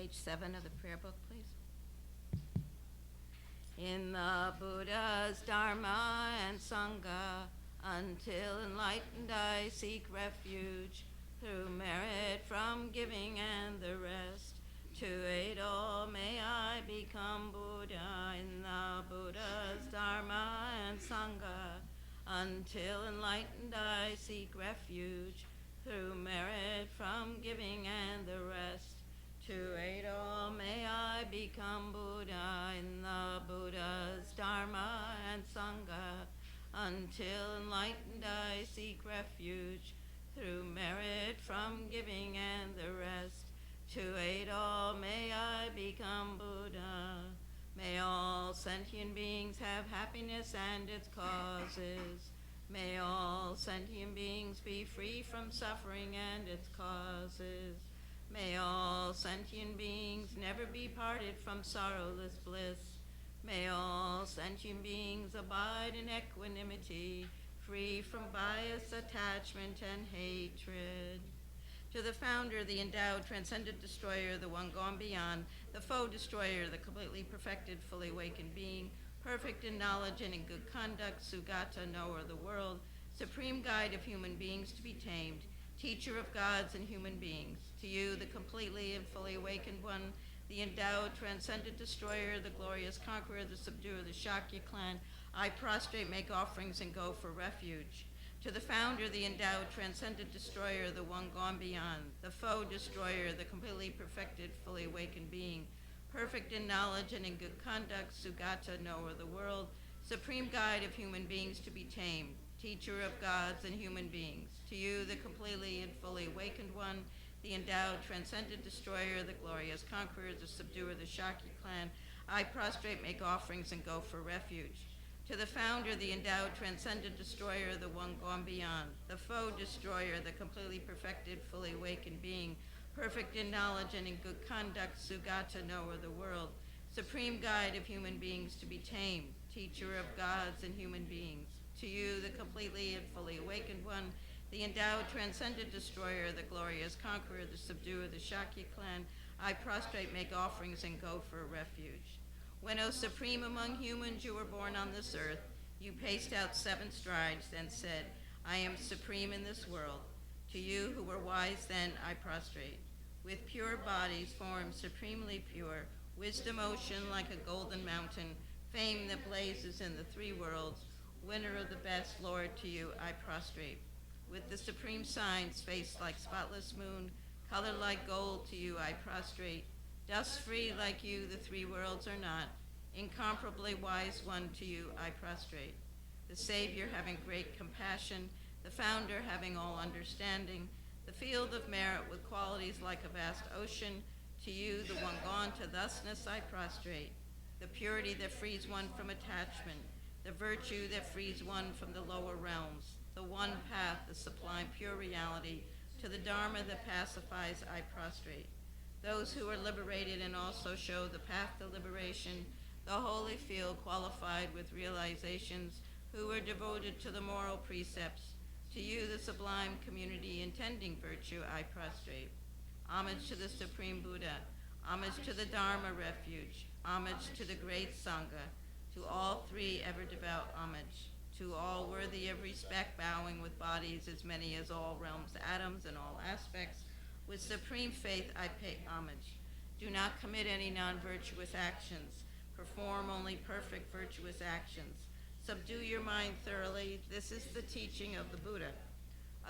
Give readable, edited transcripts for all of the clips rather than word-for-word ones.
page 7 of the prayer book, please. In the Buddha's Dharma and Sangha, until enlightened I seek refuge, through merit from giving and the rest. To aid all may I become Buddha in the Buddha's Dharma and Sangha, until enlightened I seek refuge, through merit from giving and the rest. To aid all may I become Buddha in the Buddha's Dharma and Sangha, until enlightened I seek refuge, through merit from giving and the rest. To aid all may I become Buddha. May all sentient beings have happiness and its causes. May all sentient beings be free from suffering and its causes. May all sentient beings never be parted from sorrowless bliss. May all sentient beings abide in equanimity, free from bias, attachment, and hatred. To the founder, the endowed, transcendent destroyer, the one gone beyond, the foe destroyer, the completely perfected, fully awakened being, perfect in knowledge and in good conduct, Sugata, knower of the world, supreme guide of human beings to be tamed, teacher of gods and human beings. To you, the completely and fully awakened one, the endowed, transcendent destroyer, the glorious conqueror, the subduer of the Shakya clan, I prostrate, make offerings, and go for refuge. To the founder, the endowed, transcendent destroyer, the one gone beyond, the foe destroyer, the completely perfected, fully awakened being, perfect in knowledge and in good conduct, Sugata, knower of the world, supreme guide of human beings to be tamed, teacher of gods and human beings. To you, the completely and fully awakened one, the endowed, transcendent destroyer, the glorious conqueror, the subduer of the Shakya clan, I prostrate, make offerings, and go for refuge. To the founder, the endowed, transcendent destroyer, the one gone beyond, the foe destroyer, the completely perfected, fully awakened being, perfect in knowledge and in good conduct, Sugata, knower of the world, supreme guide of human beings to be tamed, teacher of gods and human beings. To you, the completely and fully awakened one, the endowed, transcendent destroyer, the glorious conqueror, the subduer of the Shakya clan, I prostrate, make offerings, and go for refuge. When, O supreme among humans, you were born on this earth, you paced out 7 strides, then said, I am supreme in this world. To you who were wise then, I prostrate. With pure bodies, forms supremely pure, wisdom ocean like a golden mountain, fame that blazes in the 3 worlds, winner of the best, Lord, to you I prostrate. With the supreme signs, face like spotless moon, color like gold, to you I prostrate. Dust free like you, the 3 worlds are not. Incomparably wise one, to you I prostrate. The Savior having great compassion, the founder having all understanding, the field of merit with qualities like a vast ocean, to you, the one gone to thusness, I prostrate. The purity that frees one from attachment, the virtue that frees one from the lower realms, the one path, the sublime pure reality, to the Dharma that pacifies, I prostrate. Those who are liberated and also show the path to liberation, the holy field qualified with realizations, who are devoted to the moral precepts, to you, the sublime community intending virtue, I prostrate. Homage to the Supreme Buddha, homage to the Dharma refuge, homage to the great Sangha, to all 3 ever devout homage, to all worthy of respect, bowing with bodies as many as all realms, atoms, and all aspects. With supreme faith I pay homage. Do not commit any non-virtuous actions. Perform only perfect virtuous actions. Subdue your mind thoroughly. This is the teaching of the Buddha.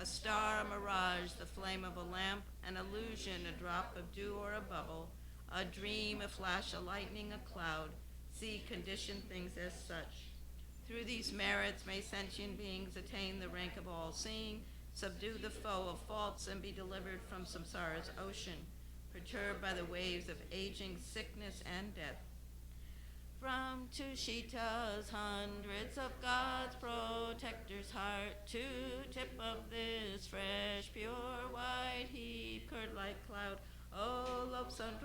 A star, a mirage, the flame of a lamp, an illusion, a drop of dew or a bubble, a dream, a flash, a lightning, a cloud. See conditioned things as such. Through these merits may sentient beings attain the rank of all-seeing, subdue the foe of faults, and be delivered from samsara's ocean, perturbed by the waves of aging, sickness, and death. From Tushita's hundreds of God's protector's heart, to tip of this fresh, pure, white heap, curd like cloud, O Lobsang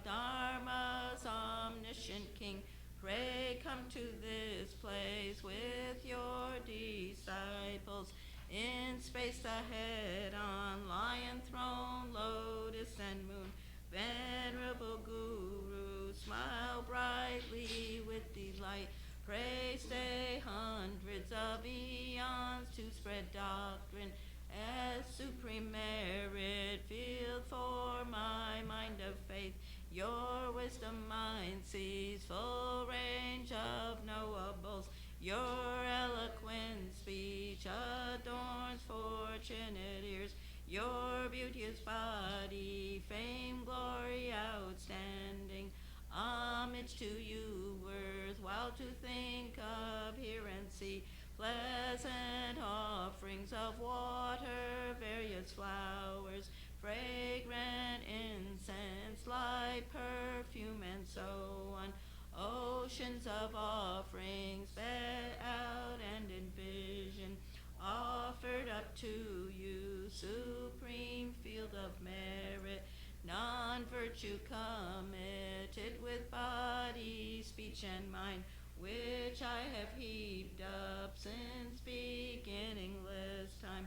Dharma's omniscient king, pray come to this place with your disciples. In space ahead, on lion throne, lotus and moon, Venerable Guru, smile brightly with delight. Pray stay hundreds of eons to spread doctrine as supreme merit field for my mind of faith. Your wisdom mind sees full range of knowables. Your eloquent speech adorns fortunate ears. Your beauteous body, fame, glory, outstanding. Homage to you, worthwhile to think of, hear and see. Pleasant offerings of water, various flowers, fragrant incense, light, perfume, and so on. Oceans of offerings spread out and in vision, offered up to you, supreme field of merit. Non-virtue committed with body, speech, and mind, which I have heaped up since beginningless time,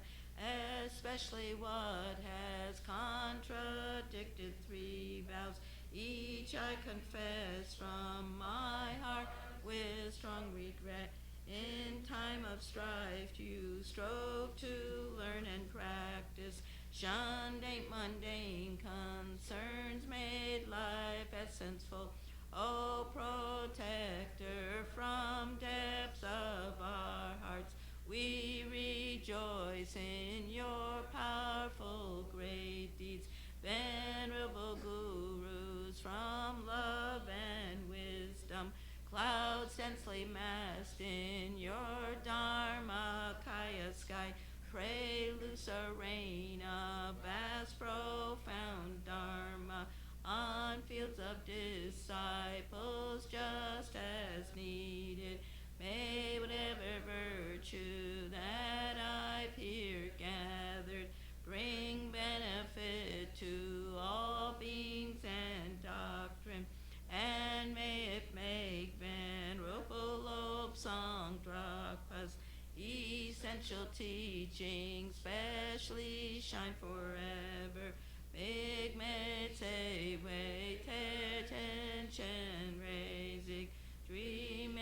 especially what has contradicted 3 vows. Each I confess from my heart with strong regret. In time of strife you strove to learn and practice, shunned mundane concerns, made life essence-full. O protector from depths of our hearts, we rejoice in your powerful great deeds. Venerable Gurus from love and wisdom, clouds densely massed in your Dharmakaya sky, pray loose a rain of vast profound Dharma on fields of disciples just as needed. May whatever virtue that I've here gathered bring benefit to all beings and doctrine, and may it make Venerable Tsongkhpa's essential teachings specially shine forever. Big Metse Wei Te Chen Rezik Dream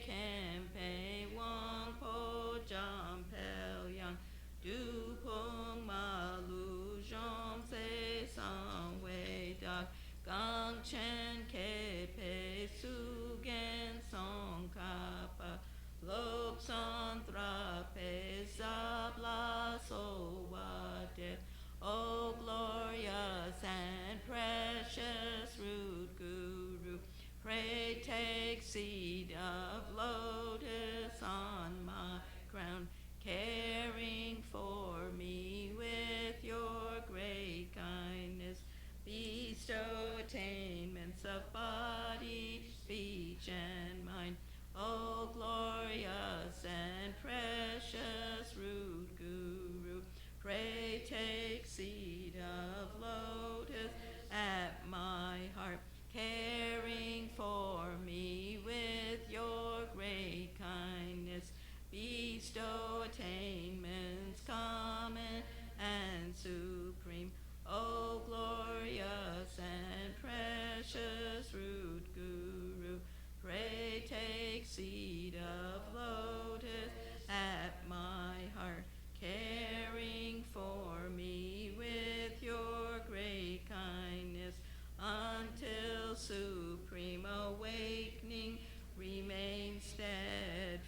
Kempe Wong Po Jam Pel Yang Du Pung Malu Jom Se Sang Wei Dak Gang Chen Kepe Sugen Tsongkhapa Lop Son Trape Zabla So Wate. O glorious and precious root Guru, pray take seed of lotus on my crown, caring for me with your great kindness. Bestow attainments of body, speech, and mind. O glorious and precious root Guru, pray take seed of lotus at my heart, caring for me with your great kindness. Bestow attainments common and supreme. O glorious and precious root Guru, pray take seed of lotus at my heart, caring for me with your great kindness, until supreme awakening remain steadfast.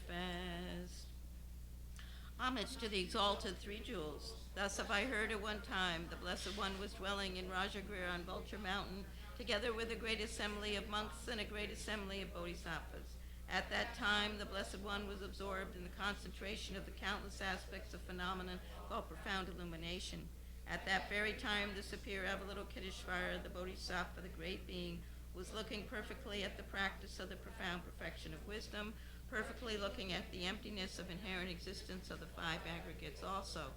Homage to the exalted 3 jewels. Thus have I heard at one time the Blessed One was dwelling in Rajagriha on Vulture Mountain, together with a great assembly of monks and a great assembly of bodhisattvas. At that time, the Blessed One was absorbed in the concentration of the countless aspects of phenomenon called profound illumination. At that very time, the superior Avalokiteshvara, the Bodhisattva, the great being, was looking perfectly at the practice of the profound perfection of wisdom, perfectly looking at the emptiness of inherent existence of the 5 aggregates also.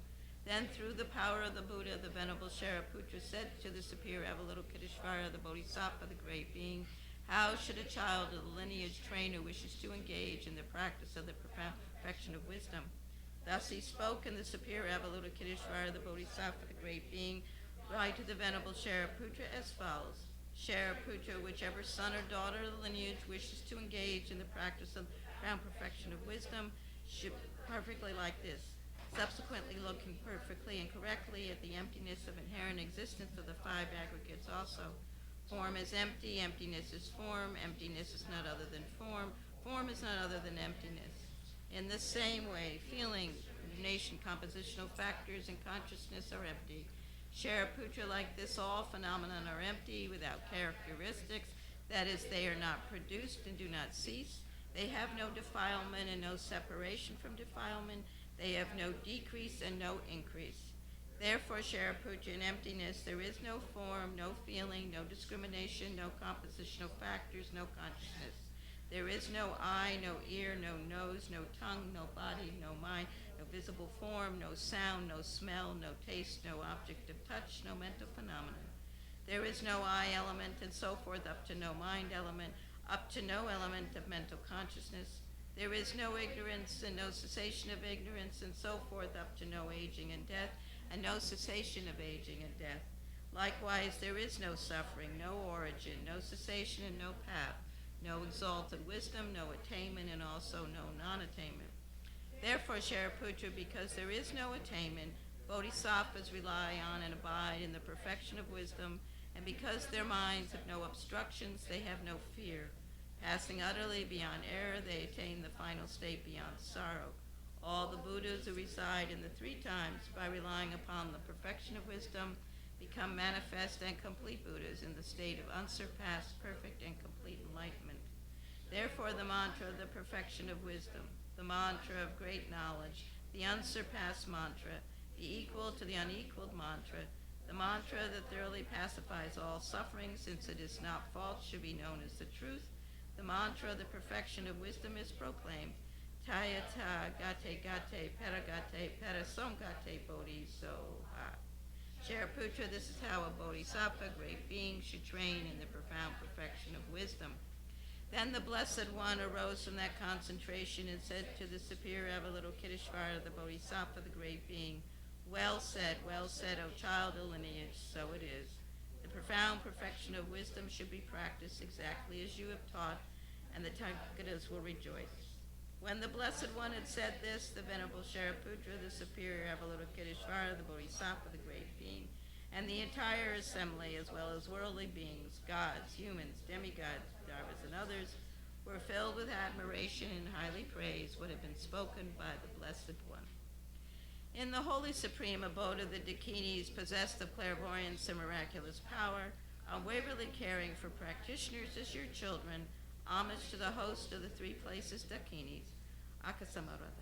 Then, through the power of the Buddha, the Venerable Shariputra said to the superior Avalokiteshvara, the Bodhisattva, the great being, how should a child of the lineage train who wishes to engage in the practice of the profound perfection of wisdom? Thus he spoke, and the superior Avalokiteshvara, the Bodhisattva, the great being, Write to the Venerable Shariputra as follows. Shariputra, whichever son or daughter of the lineage wishes to engage in the practice of profound perfection of wisdom, should perfectly like this. Subsequently, looking perfectly and correctly at the emptiness of inherent existence of the five aggregates also. Form is empty, emptiness is form, emptiness is not other than form, form is not other than emptiness. In the same way, feeling, ordination, compositional factors, and consciousness are empty. Shariputra, like this, all phenomena are empty, without characteristics, that is, they are not produced and do not cease. They have no defilement and no separation from defilement. They have no decrease and no increase. Therefore, Shariputra, in emptiness, there is no form, no feeling, no discrimination, no compositional factors, no consciousness. There is no eye, no ear, no nose, no tongue, no body, no mind, no visible form, no sound, no smell, no taste, no object of touch, no mental phenomenon. There is no I element, and so forth, up to no mind element, up to no element of mental consciousness. There is no ignorance and no cessation of ignorance, and so forth, up to no aging and death, and no cessation of aging and death. Likewise, there is no suffering, no origin, no cessation, and no path, no exalted wisdom, no attainment, and also no non-attainment. Therefore, Shariputra, because there is no attainment, bodhisattvas rely on and abide in the perfection of wisdom, and because their minds have no obstructions, they have no fear. Passing utterly beyond error, they attain the final state beyond sorrow. All the Buddhas who reside in the three times, by relying upon the perfection of wisdom, become manifest and complete Buddhas in the state of unsurpassed, perfect, and complete enlightenment. Therefore, the mantra of the perfection of wisdom, the mantra of great knowledge, the unsurpassed mantra, the equal to the unequaled mantra, the mantra that thoroughly pacifies all suffering, since it is not false, should be known as the truth. The mantra of the perfection of wisdom is proclaimed. Tayata gate gate paragate parasamgate bodhisoha. Shariputra, this is how a bodhisattva, great being, should train in the profound perfection of wisdom. Then the Blessed One arose from that concentration and said to the superior Avalokiteshvara, the bodhisattva, the great being, well said, O child of lineage, so it is. The profound perfection of wisdom should be practiced exactly as you have taught, and the Tathagatas will rejoice. When the Blessed One had said this, the Venerable Shariputra, the superior Avalokiteshvara, the bodhisattva, the great being, and the entire assembly, as well as worldly beings, gods, humans, demigods, dharmas, and others, were filled with admiration and highly praised what had been spoken by the Blessed One. In the Holy Supreme Abode of the Dakinis, possessed of clairvoyance and miraculous power, unwaveringly caring for practitioners as your children, homage to the host of the three places Dakinis, Akasamarada.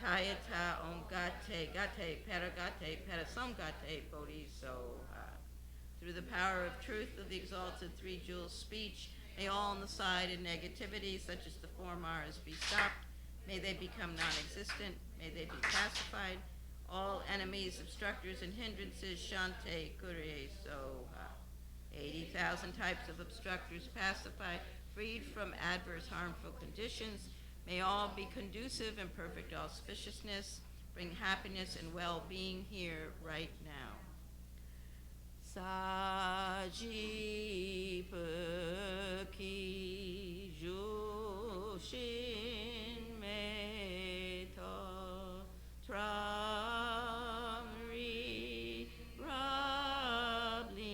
Tayata om gate gate paragate parasamgate bodhisoha. Through the power of truth of the exalted three jewels speech, may all on the side of negativity, such as the four Maras, be stopped. May they become non-existent. May they be pacified. All enemies, obstructors, and hindrances, shante kure soha. 80,000 types of obstructors pacified, freed from adverse harmful conditions. May all be conducive and perfect auspiciousness, bring happiness and well-being here, right now. Saji Peki Jushin Meta Tramri Rabling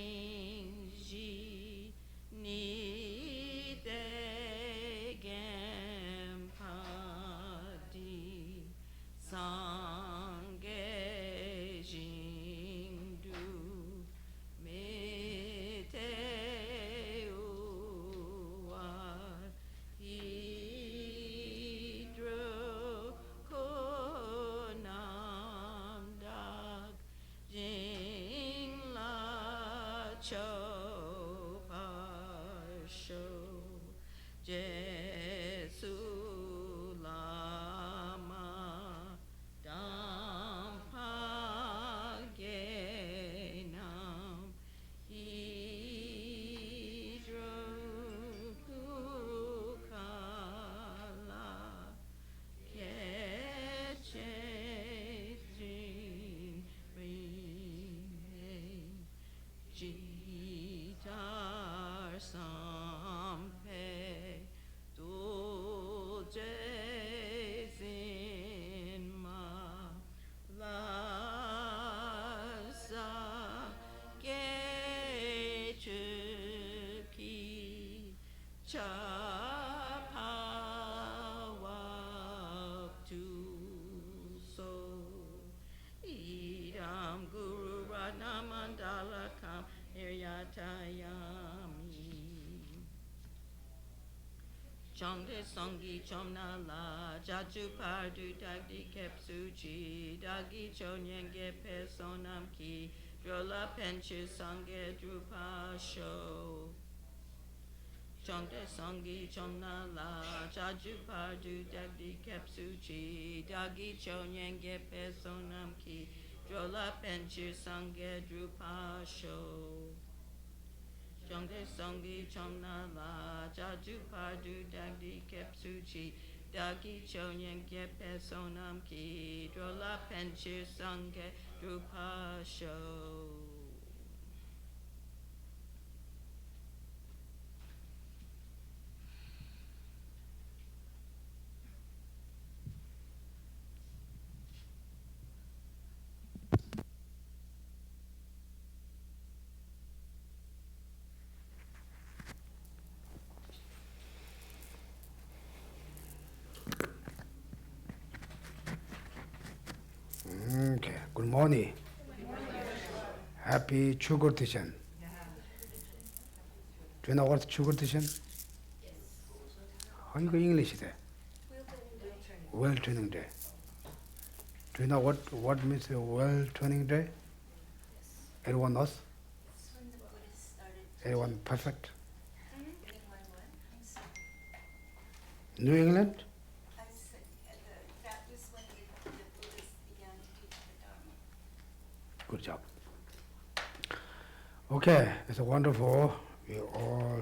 Ji Ni Degem Padi Sange Jingdu Meteu Chapawaktu so Idam Guru Radha Mandala Kam Niryatayami Chongde Songi Chomna La Jaju Pardu Dagdi Kepsuchi Dagi Chonyenge Pesonam Ki Drola Penchu Sange Drupa Show Chongde Songi Chomna La Jaju Pardu Dagdi Kepsuchi Dagi Chonyenge Pesonam Ki Drola Penchu Sange Drupa Show Chongde Songi Chomna La Jaju Pardu Dagdi Kepsuchi Dagi Chonyen Gepe Sonam Ki Drola Penchu Sange Drupa Show Okay, good morning. Happy Chugurtishan. Do you know what Chugurtishan? Yes. How you go English there? Well training day. Do you know what means a well training day? Yes. Everyone knows? It's when the Buddhists started. Everyone perfect? New England? Good job. Okay, it's wonderful. We all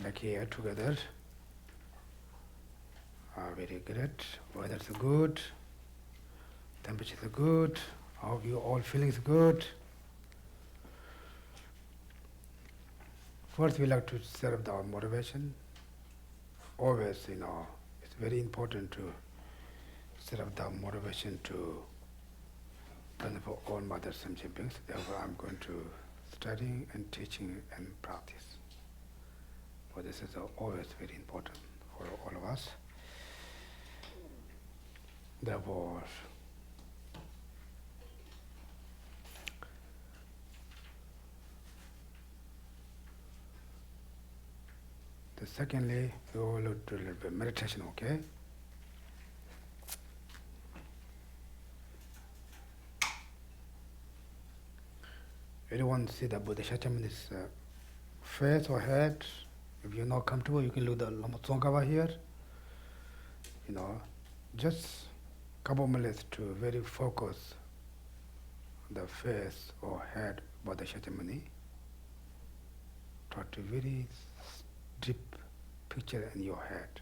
like here together. Very great. Weather's good. Temperature is good. I hope you all feeling good. First, we like to serve our motivation. Always, it's very important to set up the motivation to learn for all mothers and siblings. Therefore, I'm going to studying and teaching and practice. For this is always very important for all of us. Therefore, secondly, we will do a little bit meditation, okay? Anyone see the Buddha Shachamani's face or head? If you're not comfortable, you can look at the Lama Tsongkhapa here. Just a couple minutes to very focus on the face or head of Buddha Shachamani. Try to very deep picture in your head.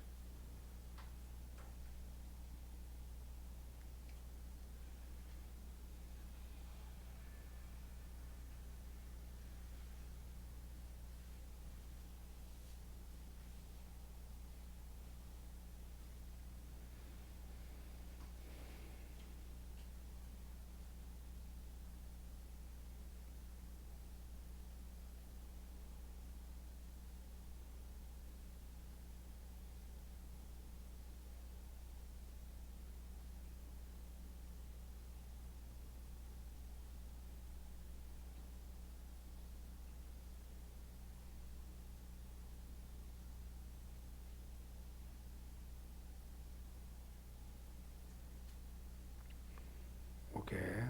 Okay.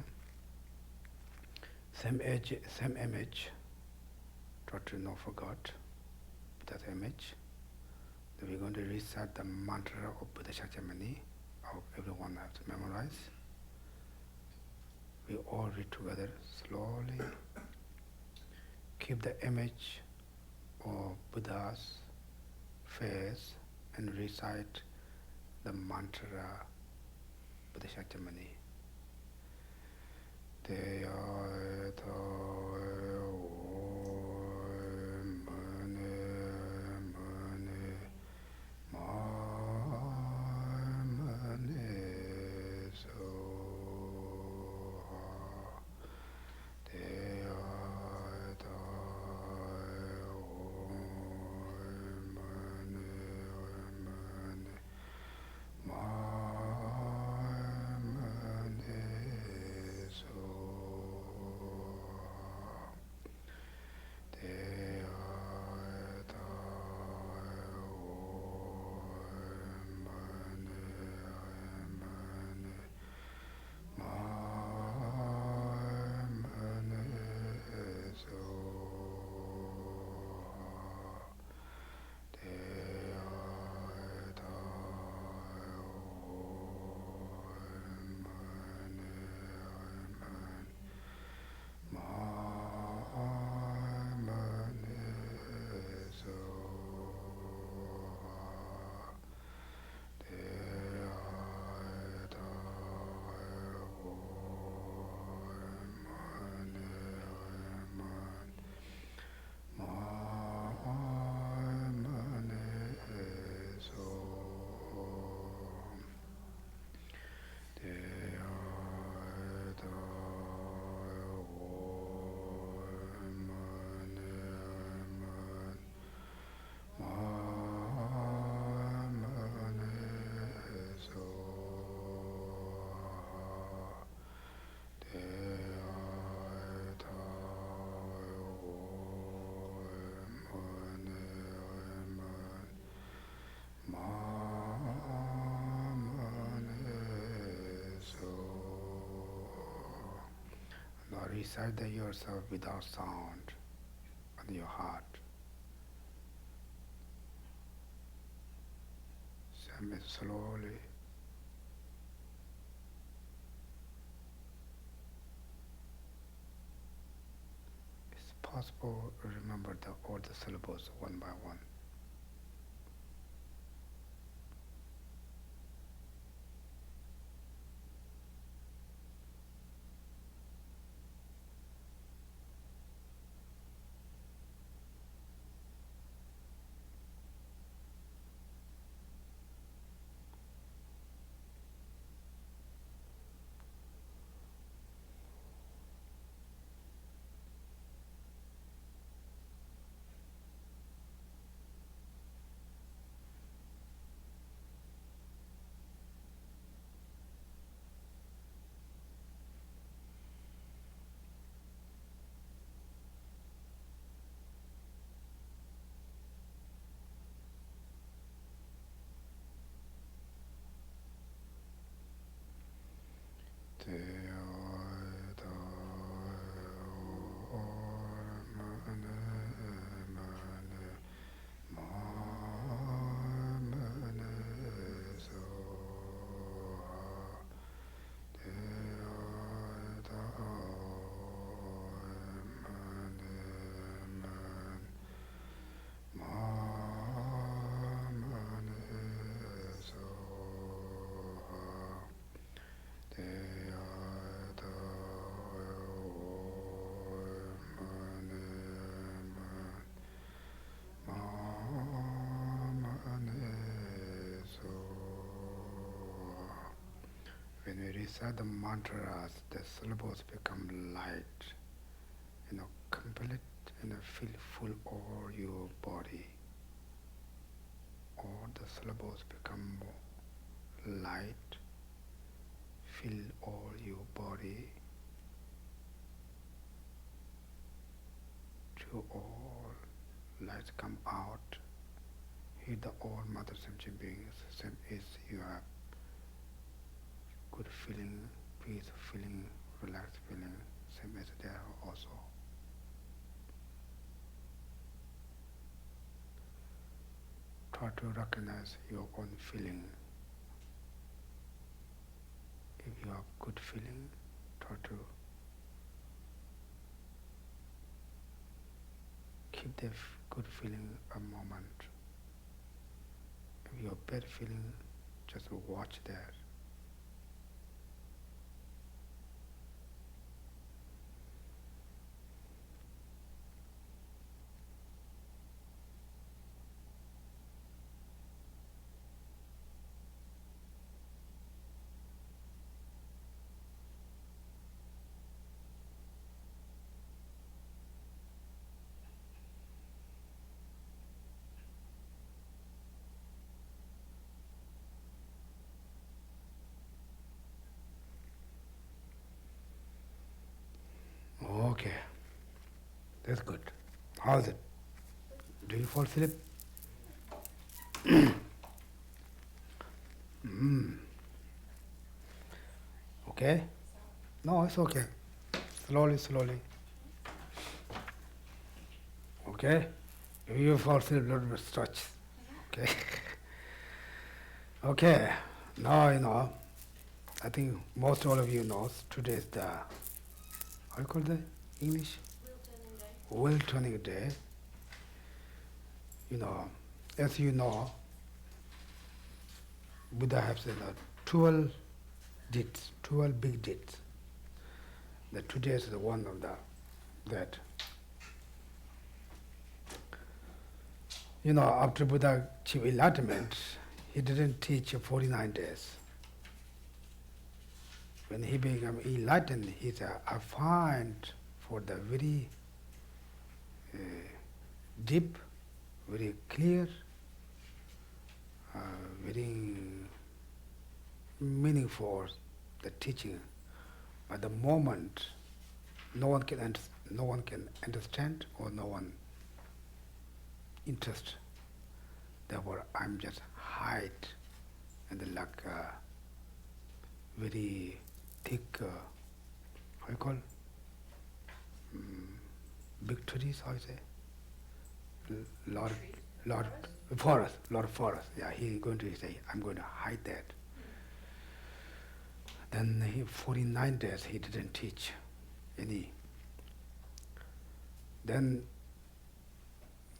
Same image. Try to not forget that image. Then we're going to recite the mantra of Buddha Shakyamuni. Everyone has to memorize. We all read together slowly. Keep the image of Buddha's face and recite the mantra Buddha Shakyamuni. recite the yourself without sound on your heart. Same slowly. It's possible to remember all the syllables one by one. When we recite the mantras, the syllables become light, complete, feel full all your body. All the syllables become light, fill all your body, to all lights come out, hear the all Mother Sentient beings, same as you have good feeling, peace feeling, relaxed feeling, same as they are also. Try to recognize your own feeling. If you have good feeling, try to keep the good feeling a moment. If you have bad feeling, just watch that. Okay, that's good. How's it? Do you fall asleep? Okay? No, it's okay. Slowly, slowly. Okay? If you fall asleep, a little bit stretch. Okay? Okay, now, I think most all of you know today is the, how do you call the English? Wheel turning day. As you know, Buddha has said 12 deeds, 12 big deeds. That today is the one of that. After Buddha achieved enlightenment, he didn't teach 49 days. When he became enlightened, he said, I find for the very deep, very clear, very meaningful the teaching. At the moment, no one can understand or no one interest. Therefore, I'm just hide and like very thick, how you call? big trees, how you say? Lot of forest. Yeah, he going to say, I'm going to hide that. Then 49 days he didn't teach any. Then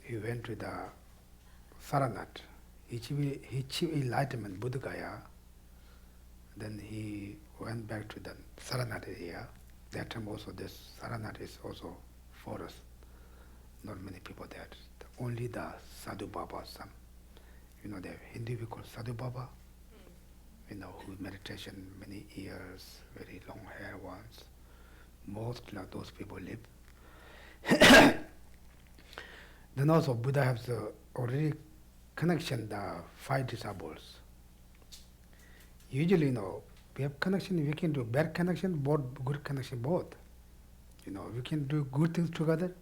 he went to the Saranat. He achieved enlightenment, Buddhagaya. Then he went back to the Saranat area. That time also this Saranat is also forest. Not many people there. Only the Sadhu Baba, some. The Hindi we call Sadhu Baba. Who meditation many years, very long hair ones. Most of those people live. Then also Buddha has already connection the 5 disciples. Usually, we have connection, we can do bad connection, both good connection, both. We can do good things together,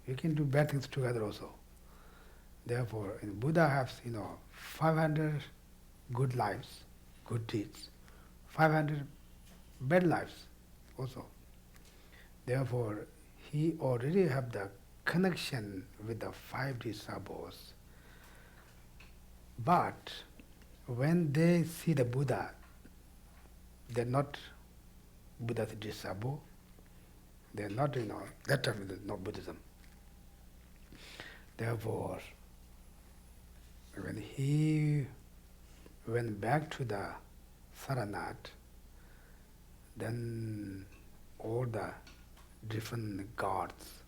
we can do bad things together also. Therefore, Buddha has, 500 good lives, good deeds, 500 bad lives also. Therefore, he already have the connection with the 5 disciples. But when they see the Buddha, they're not Buddha's disciple. They're not, that time is not Buddhism. Therefore, when he went back to the Saranat, then all the different gods,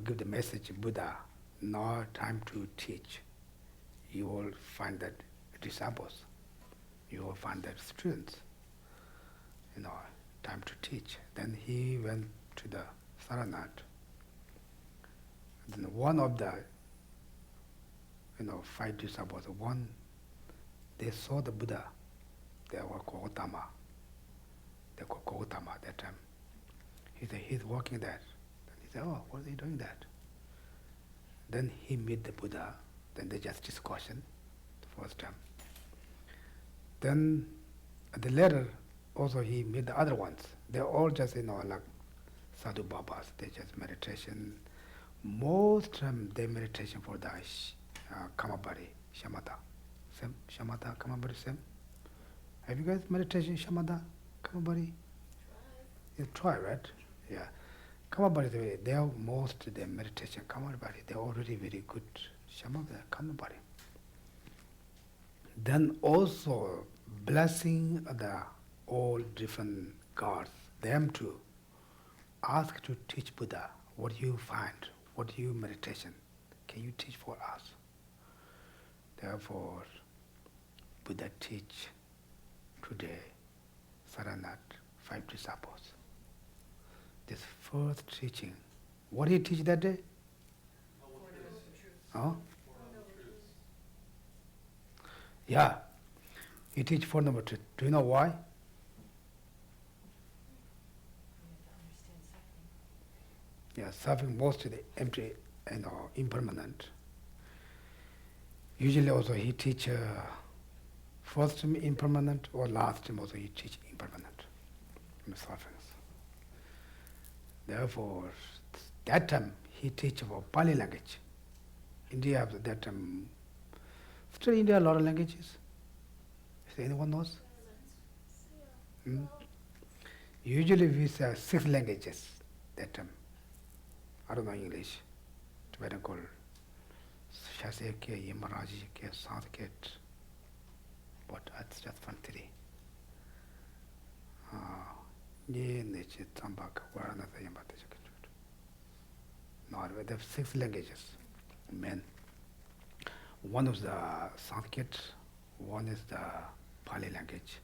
give the message, Buddha, now time to teach. You will find that disciples, you will find that students, time to teach. Then he went to the Saranat. Then one of the 5 disciples, one, they saw the Buddha, they were called Gautama. They called Gautama that time. He said, he's walking there. Then he said, oh, what are they doing that? Then he met the Buddha, then they just discussion the first time. Then at the later, also he met the other ones. They're all just, like Sadhu Babas, they just meditation. Most they meditation for the Kamabari, Shamatha. Same, Shamatha, Kamabari, same. Have you guys meditation, Shamatha, Kamabari? You try, right? Yeah. Kamabari, they are most their meditation, Kamabari, they're already very good. Shamatha, Kamabari. Then also blessing the all different gods, them to ask to teach Buddha what you find, what you meditation, can you teach for us? Therefore, Buddha teach today, Saranat, 5 disciples. This first teaching, what did he teach that day? Huh? Yeah, he teach 4 Noble Truths. Do you know why? Yeah, suffering mostly empty and impermanent. Usually also he teach first time impermanent or last time also he teach impermanent sufferings. Therefore, that time he teach about Pali language. India at that time, still India a lot of languages. Is anyone knows? Usually we say 6 languages that time. I don't know English. Tibetan called Shaseke, Yamaraji, Sanskrit. But that's just fun today. No, they have 6 languages, men. One is the Sanskrit, one is the Pali language.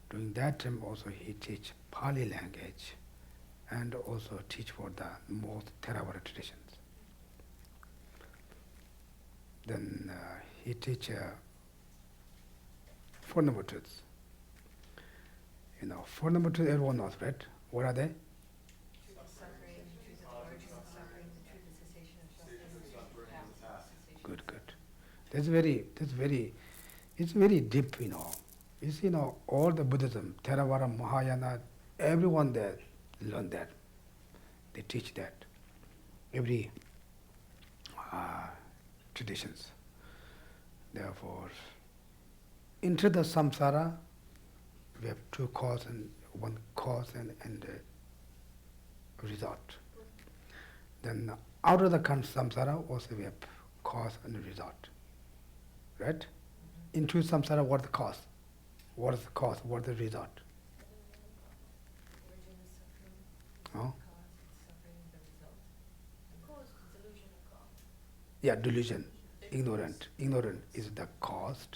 During that time also he teach Pali language and also teach for the most Theravada traditions. Then he teach 4 Noble Truths. 4 Noble Truths everyone knows, right? What are they? Suffering, the truth of origin of suffering, the truth of cessation of suffering, the path of cessation. Good, good. It's very deep, You see, all the Buddhism, Theravada, Mahayana, everyone there learn that. They teach that. Every traditions. Therefore, into the samsara, we have two cause and one cause and result. Then out of the samsara also we have cause and result. Right? Into samsara, what is the cause? What is the cause? What is the result? Origin is suffering. Oh? Cause is suffering, the result. Cause, delusion of cause. Yeah, delusion. Ignorant. Ignorant is the cause.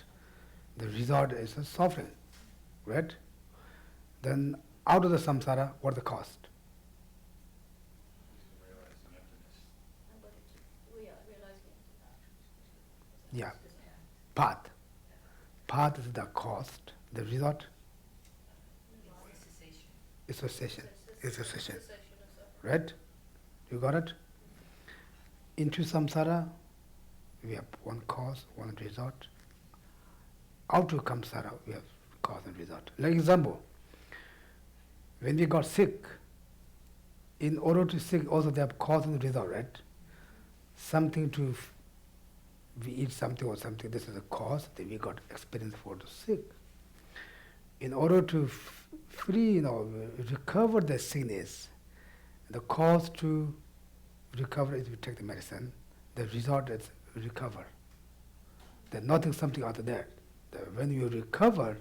The result is the suffering. Right? Then out of the samsara, what is the cost? Yeah. Path. Path is the cost. The result is cessation. Is cessation. Right? You got it? Into samsara, we have one cause, one result. Out of samsara, we have cause and result. Like example, when we got sick, in order to sick also they have cause and result, right? Something to we eat something or something, this is a cause that we got experience for the sick. In order to free, recover the sickness, the cause to recover is we take the medicine, the result is recover. There's nothing something out there. When you recover,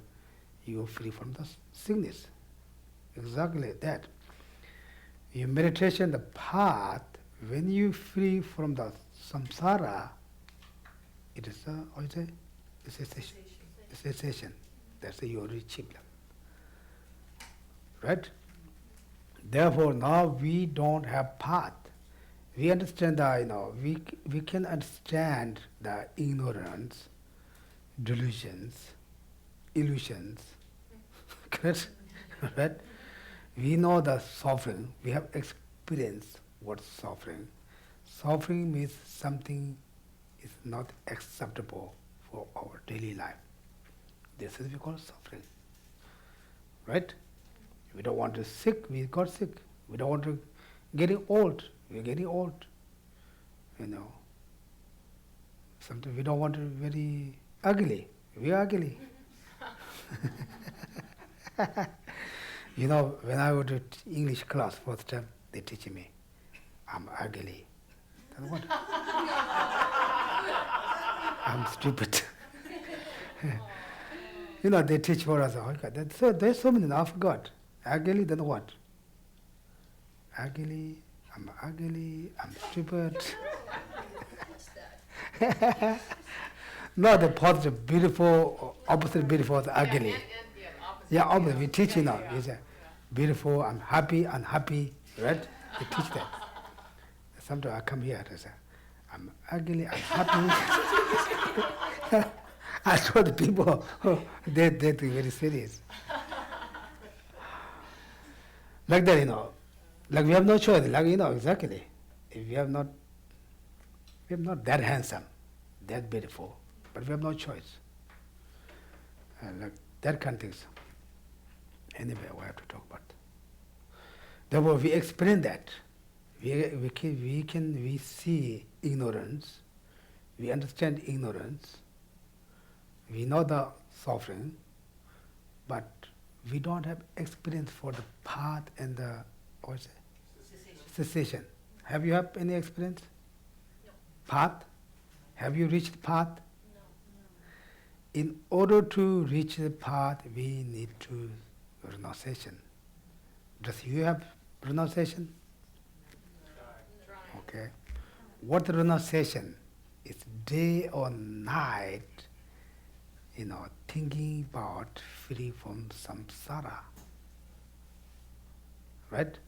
you are free from the sickness. Exactly that. In meditation, the path, when you free from the samsara, it is a cessation. A cessation. That's a your achievement. Right? Therefore, now we don't have path. We understand that, we can understand the ignorance, delusions, illusions. Correct? Right? We know the suffering. We have experienced what's suffering. Suffering means something is not acceptable for our daily life. This is we call suffering. Right? We don't want to sick, we got sick. We don't want to getting old, we're getting old. Sometimes we don't want to be very ugly, we are ugly. When I went to English class first time, they teach me, I'm ugly. Then what? I'm stupid. They teach for us. So there's so many, I forgot. Ugly, then what? Ugly, I'm stupid. No, the positive, beautiful, opposite beautiful is ugly. Yeah, opposite, we teach now. We say, beautiful, I'm happy, unhappy, right? We teach that. Sometimes I come here and say, I'm ugly, I'm happy. I saw the people, they think very serious. Like that, like we have no choice, like, exactly. If we have not that handsome, that beautiful, but we have no choice. Like that kind of things. Anyway, we have to talk about. Therefore, we explain that. We see ignorance, we understand ignorance, we know the suffering, but we don't have experience for the path and the cessation. Have you had any experience? No. Path? Have you reached the path? No. In order to reach the path, we need to renunciation. Does you have renunciation? Okay. What renunciation? It's day or night, thinking about free from samsara. Right?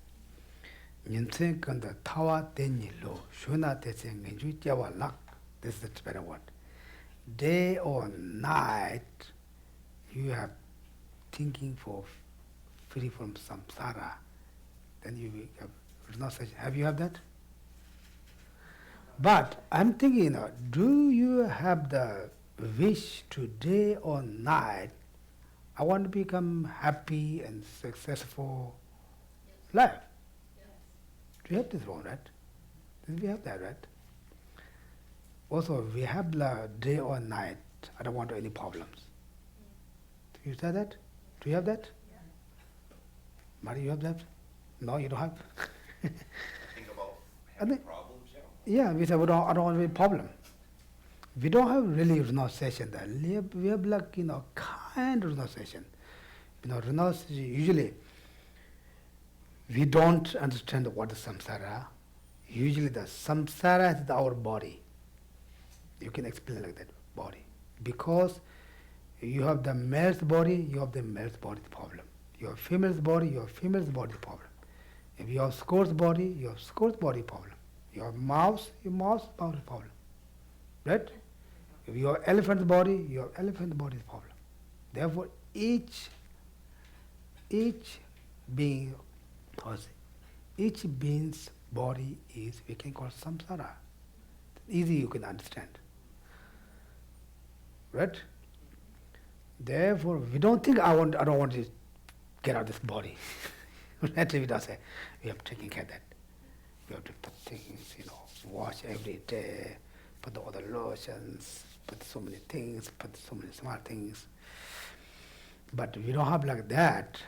Nyinsen kanda tawa tenyi lo, shuna tese ngenju jawa lak. This is the better word. Day or night, you have thinking for free from samsara. Then you have renunciation. Have you have that? But I'm thinking, do you have the wish to day or night, I want to become happy and successful life? Yes. We have this one, right? We have that, right? Also, we have the day or night. I don't want any problems. Do you say that? Do you have that? Yeah. Mari, you have that? No, you don't have? Think about I having think- problems, Yeah, we say I don't want any problem. We don't have really renunciation there. We have like, kind of renunciation. Renunciation, usually, we don't understand what is samsara. Usually the samsara is our body. You can explain like that, body. Because you have the male's body, you have the male's body problem. You have female's body, you have female's body problem. If you have score's body, you have score's body problem. You have mouse, you have mouse body problem. Right? If you have elephant's body, you have elephant body problem. Therefore, each being, each being's body is, we can call samsara. Easy you can understand. Right? Therefore, we don't think I don't want to get out of this body. Naturally, we don't say, we have taken care of that. We have to put things, wash every day, put all the lotions, put so many things, put so many small things. But we don't have like that,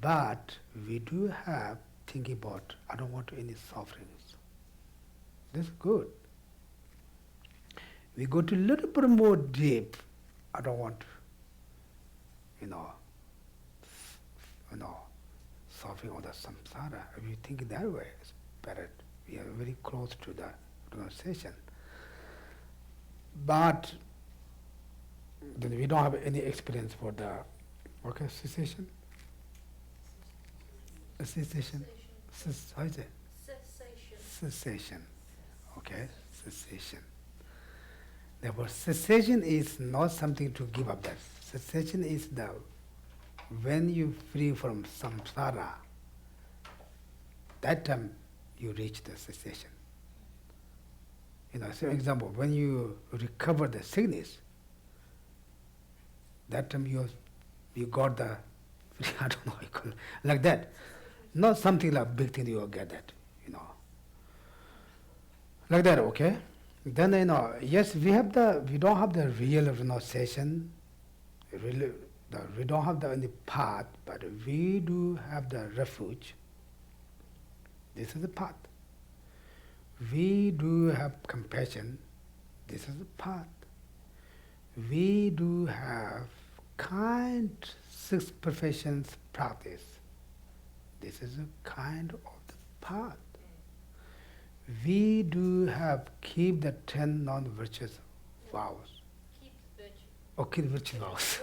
but we do have thinking about, I don't want any sufferings. That's good. We go to a little bit more deep, I don't want, suffering of the samsara. If you think that way, it's better. We are very close to the renunciation. But then we don't have any experience for the cessation. Cessation. How is it? Cessation. Cessation. Okay, cessation. Therefore, cessation is not something to give up that. Cessation is when you free from samsara, that time you reach the cessation. So example, when you recover the sickness, that time you got the, I don't know how you call it, like that. Not something like big thing you will get that, Like that, okay? Then, yes, we don't have the real renunciation, we don't have any path, but we do have the refuge. This is the path. We do have compassion. This is the path. We do have kind six professions practice. This is a kind of the path. We do have keep the 10 non-virtuous vows. Keep the virtue. Or keep virtue vows.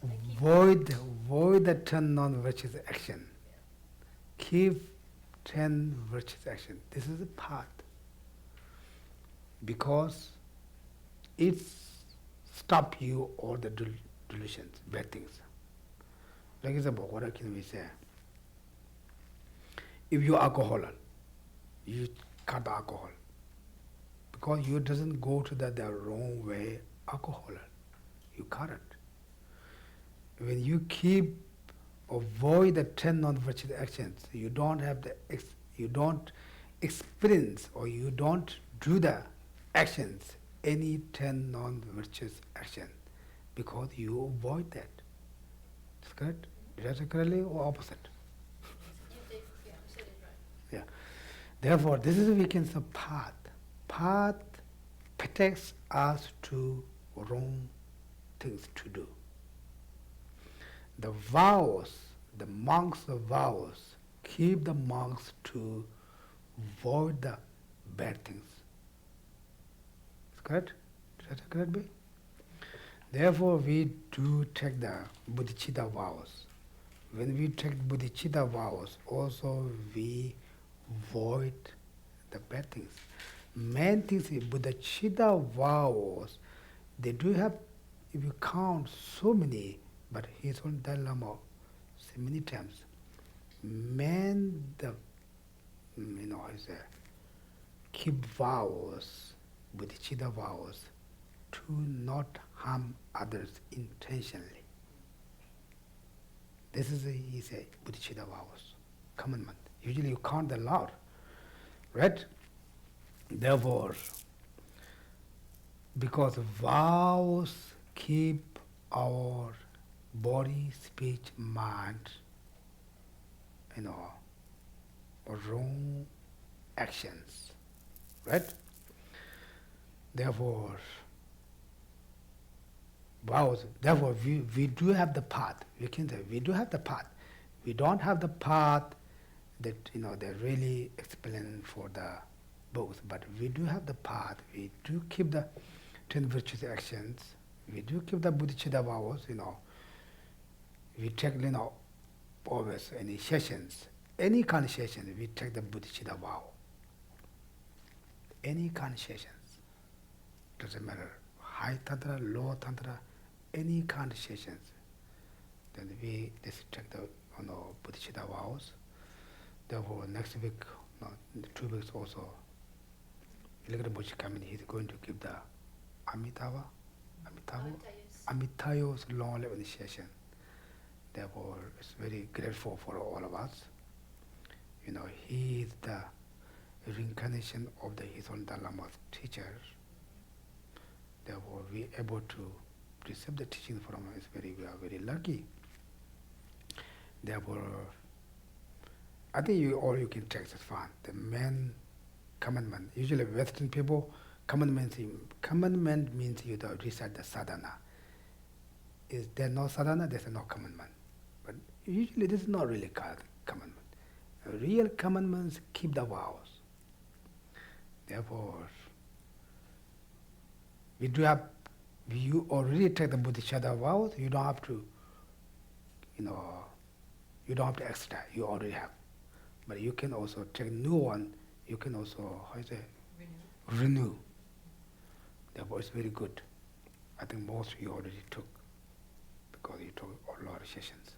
Avoid the 10 Void the 10 non-virtuous action. Keep 10 virtuous action. This is the path. Because it stops you all the delusions, bad things. Like example, what can we say? If you're alcoholic, you cut the alcohol. Because you doesn't go to the wrong way alcoholic. You cut it. When you keep avoid the 10 non-virtuous actions, you don't have you don't experience or you don't do the actions, any 10 non-virtuous action, because you avoid that. Is correct? Did I say correctly or opposite? You said it right. Yeah. Therefore, this is we can say path. Path protects us to wrong things to do. The vows, the monks' vows, keep the monks to avoid the bad things. Is correct? Is that correct, B? Therefore, we do take the bodhicitta vows. When we take bodhicitta vows, also we avoid the bad things. Main things is bodhicitta vows, they do have, if you count so many, but His Holiness Dalai Lama said many times, man, keep vows, bodhicitta vows, to not harm others intentionally. This is he said, bodhicitta vows, commandment. Usually you count them loud, right? Therefore, because vows keep our body, speech, mind, wrong actions, right? Therefore, vows, therefore we do have the path. We can say we do have the path. We don't have the path that they really explain for the books, but we do have the path. We do keep the 10 virtuous actions. We do keep the bodhicitta vows. We take always any sessions, any kind of session. We take the bodhicitta vow. Any kind of sessions. Doesn't matter, high tantra, low tantra, any kind of sessions. Then we just take the bodhicitta vows. Therefore, next week, in 2 weeks also, Lamrim coming. He's going to give the Amitayo's long level initiation. Therefore, it's very grateful for all of us. He is the reincarnation of the His Holiness Lama's teacher. Therefore, we are able to receive the teaching from him. We are very lucky. Therefore, I think you can take this fine. The main commandment. Usually, Western people, commandment means you don't recite the sadhana. Is there no sadhana? There's no commandment. But usually, this is not really called commandment. Real commandments keep the vows. Therefore, you already take the bodhicitta vows. You don't have to, you don't have to extra. You already have. But you can also take new one. You can also, renew. Therefore, it's very good. I think most you already took, because you took a lot of sessions.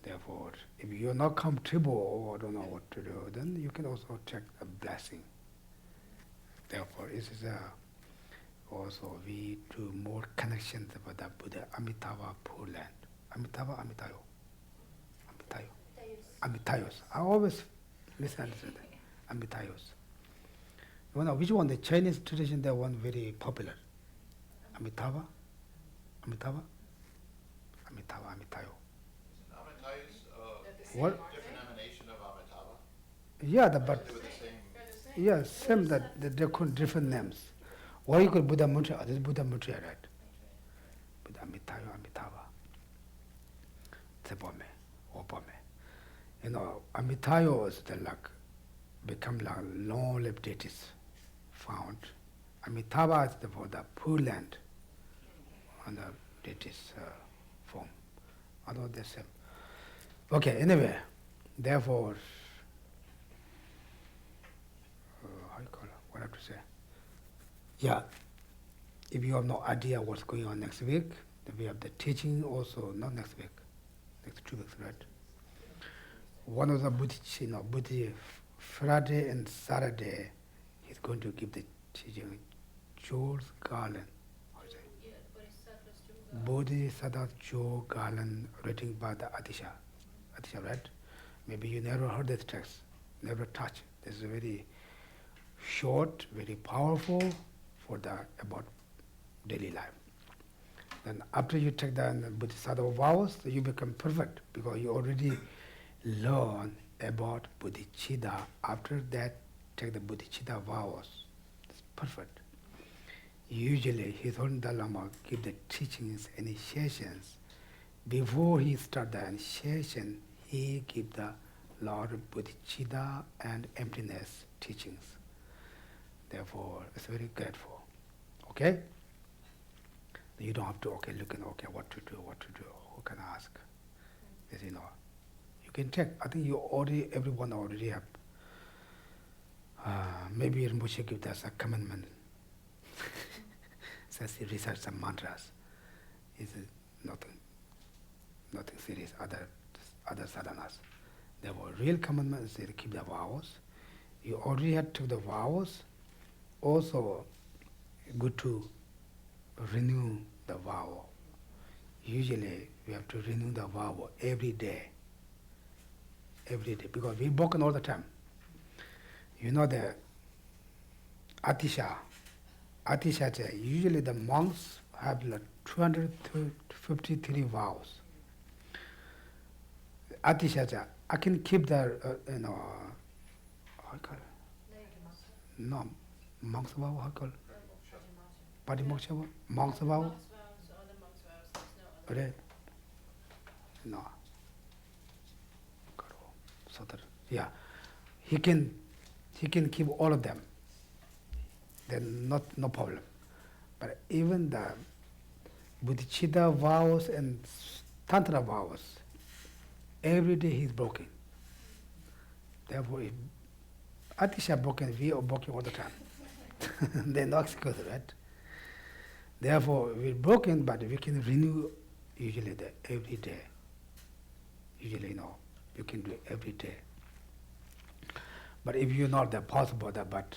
Therefore, if you're not comfortable or don't know what to do, then you can also take a blessing. Therefore, it is also we do more connections with the Buddha Amitabha Pure Land. Amitayo. Amitayos. I always misunderstood that. Amitayos. Which one? The Chinese tradition, that one very popular. Amitayo. Amitayo's What? different emanation of Amitabha. Yeah, But but they were the same. yeah, same that they call different names. Or you call Buddha Mutra, this is Buddha Mutra, right? Buddha Amitabha. Tsepome, Opome. Amitayo is the become long-lived deities found. Amitabha is for the Pure Land on the deities form. Although the same. Okay, anyway, therefore, how you call it? What I have to say? Yeah, if you have no idea what's going on next week, then we have the teaching also, not next week, next 2 weeks, right? One of the Buddhi, Friday and Saturday, he's going to give the teaching, Jules Garland. Yeah, Bodhisattva Tsulga. Bodhisattva Joe Garland, written by the Atisha, right? Maybe you never heard this text, never touched. This is very short, very powerful for about daily life. Then after you take the Bodhisattva vows, you become perfect because you already learn about bodhicitta. After that, take the bodhicitta vows. It's perfect. Usually, His Holiness Lama give the teachings, initiations. Before he start the initiation, he give the Lord bodhicitta and emptiness teachings. Therefore, it's very grateful. Okay? You don't have to what to do. Who can ask? As you can check. I think everyone already have. Maybe Rinpoche give us a commandment. Says he recite some mantras. It's nothing serious. Other sadhanas. Therefore, real commandment is to keep the vows. You already had to the vows. Also, good to renew the vow. Usually, we have to renew the vow every day. every day, because we broken all the time. You know the Atisha, usually the monks have like 253 vows. Atisha, I can keep the, how you call it? No, monks vow, how you call it? Patimoksha vow? Monks vow? Monks' vows or the monks' vows, there's no other. Right? No. So that, yeah, he can keep all of them. Then no problem. But even the bodhicitta vows and tantra vows, every day he's broken. Therefore, if Atisha broken, we are broken all the time. They're no excuse, right? Therefore, we're broken, but we can renew usually every day. Usually, you can do it every day. But if you're not that possible, but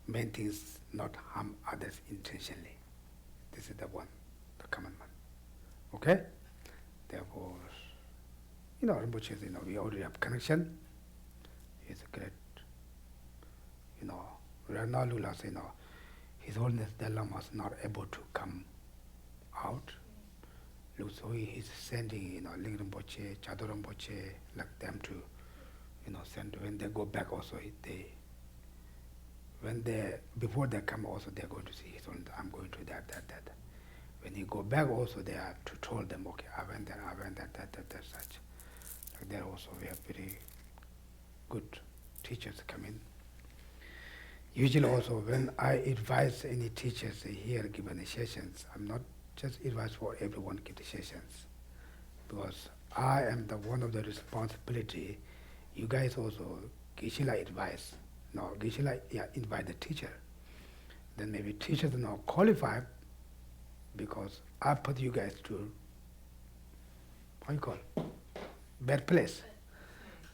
main thing is not harm others intentionally. This is the the commandment. Okay? Therefore, Rinpoche says, we already have connection. It's a great, right now Lula says, His Holiness the Lama is not able to come out. So he is sending, Ling Rinpoche, Chado Rinpoche, like them to, send. When they go back also, before they come also, they're going to see His Holiness, I'm going to that. When you go back also, they have to tell them, okay, I went there, that, such. Like there also, we have very good teachers come in. Usually also, when I advise any teachers here give initiations, I'm not just advise for everyone give the sessions, because I am the one of the responsibility. You guys also, Geshe-la advise. No, Geshe-la invite the teacher. Then maybe teachers are not qualified, because I put you guys to, how you call, bad place.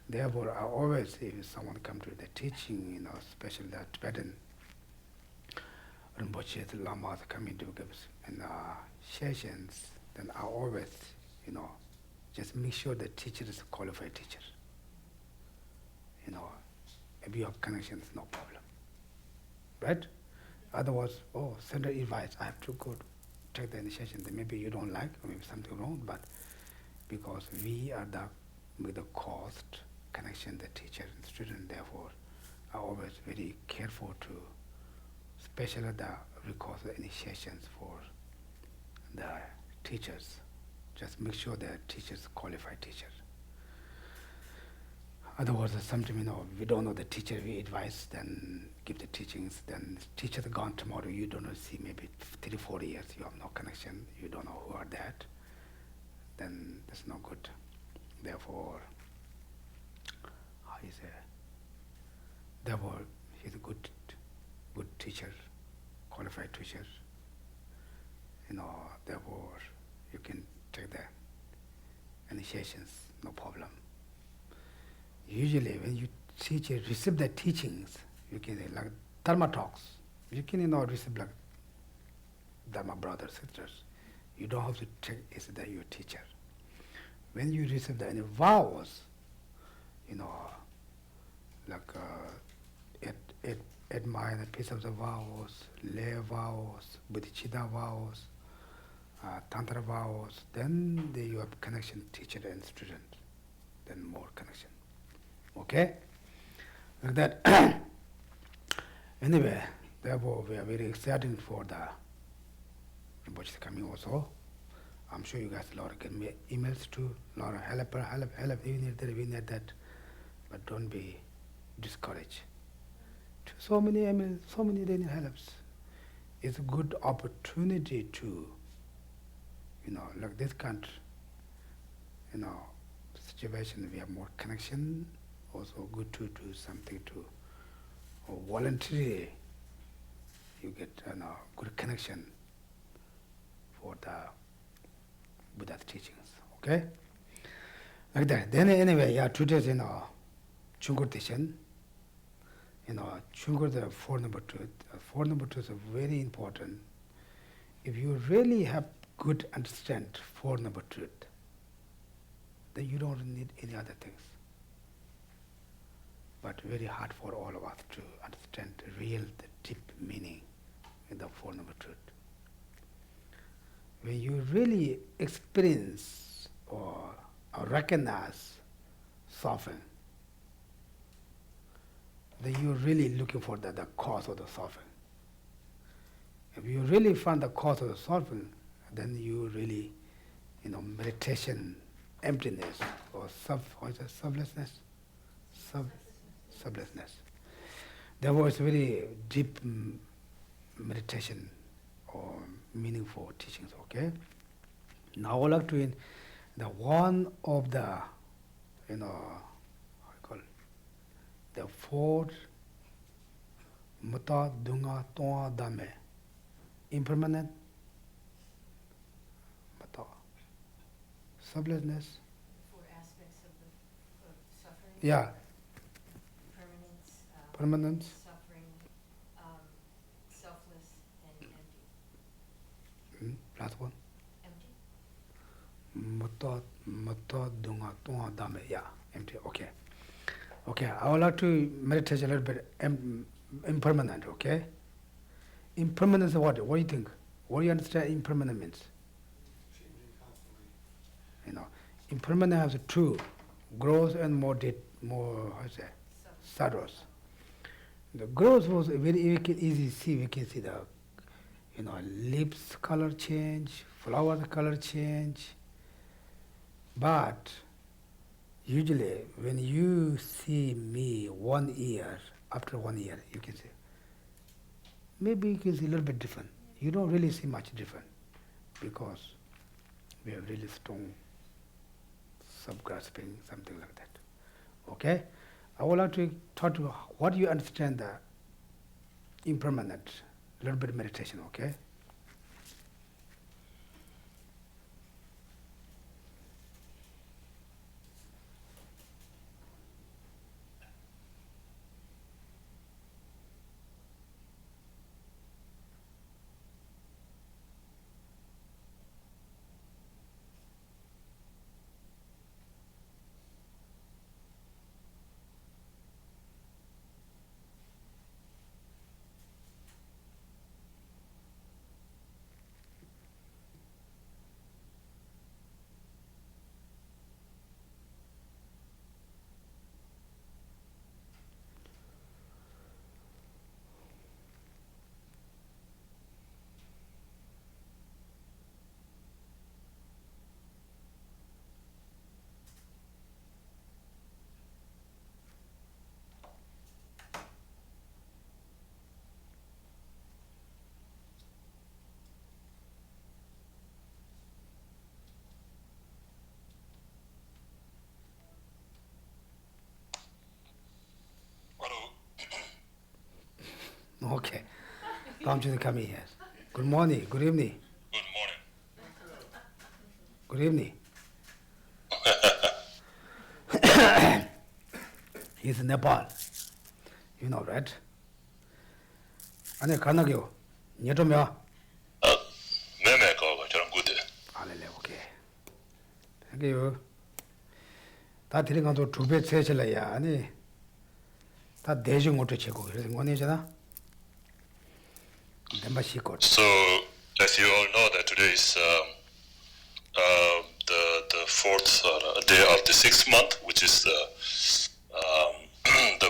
Therefore, I always say if someone come to the teaching, especially the Tibetan Rinpoche, the lamas coming to give sessions, then I always, just make sure the teacher is a qualified teacher. If you have connections, no problem. Right? Otherwise, center advice, I have to go take the initiation. Then maybe you don't like, or maybe something wrong, but because we are with the cost, connection, the teacher and student, therefore, I always very careful to, especially the request the initiations for the teachers. Just make sure the teachers qualified teachers. Otherwise, sometimes we don't know the teacher, we advise, then give the teachings, then teachers gone tomorrow, you don't see maybe 3-4 years, you have no connection, you don't know who are that, then that's no good. Therefore, therefore he's a good teacher, qualified teacher. Therefore you can take the initiations, no problem. Usually when you teach, receive the teachings, you can like Dharma talks. You can receive like Dharma brothers, sisters. You don't have to take is that your teacher. When you receive the any vows, like admire the piece of the vows, lay vows, bodhicitta vows, tantra vows, then you have connection teacher and student, then more connection. Okay? Like that. Anyway, therefore we are very excited for the Rinpoche coming also. I'm sure you guys a lot of get me emails too, a lot of help, we need that, but don't be discouraged. So many emails, so many they need helps. It's a good opportunity to, like this country, situation, we have more connection, also good to do something to, or voluntarily, you get good connection for the Buddha's teachings, okay? Like that. Then anyway, today's, Chungur Tishan, Chungur the 4 number truth. 4 number truth is very important. If you really have good understand 4 number truth, then you don't need any other things. but very hard for all of us to understand the real, the deep meaning in the Four Noble Truth. When you really experience or recognize suffering, then you're really looking for the cause of the suffering. If you really find the cause of the suffering, then you really, meditation, emptiness, or sublessness? Sublessness. Therefore, it's very deep meditation or meaningful teachings, okay? Now I would like to, the one of the, how you call it, the four Mutta Dunga Toa Dame, impermanent, Mutta, sublessness. Four aspects of suffering. Yeah. Permanence. Permanence. Suffering. Selfless and empty. Last one. Empty. Mutta Dunga Toa Dame, yeah, empty, okay. Okay, I would like to meditate a little bit impermanent, okay? Impermanence is what? What do you think? What do you understand impermanent means? Changing constantly. Impermanent has two, growth and more, how to say, sorrows. The growth was very easy to see. We can see the, leaves color change, flowers color change. But usually when you see me 1 year, after 1 year, you can see, maybe you can see a little bit different. You don't really see much different because we have really strong sub-grasping, something like that. Okay? I would like to talk to what do you understand the impermanent, a little bit of meditation, okay? Okay. Come to the coming here. Good morning, good evening. Good morning. Good evening. He's in Nepal. You know, right? 아니 가나요? 예좀요. 매매 거가 저런 good. 알레레 오케이. Thank you. 다 드린 것도 2배 세실래야. 아니. 다 대중 못해 치고 그래서 원이잖아. So, as you all know, that today is the fourth day of the 6th month, which is the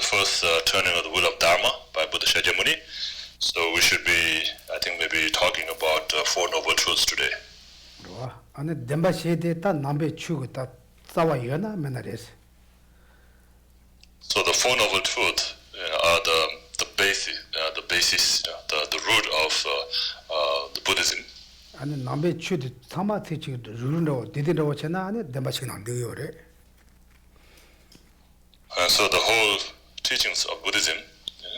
first turning of the wheel of Dharma by Buddha Shakyamuni. So we should be, I think, maybe talking about Four Noble Truths today. 아니 덴바시에 다 남배 추고 다 싸워요나 맨날에서. So the Four Noble Truths are the basis, the root of the Buddhism. 아니 남배 추도 사마티 치 루르로 디디로 쳤나 아니 덴바시 안 되요래. And so the whole teachings of Buddhism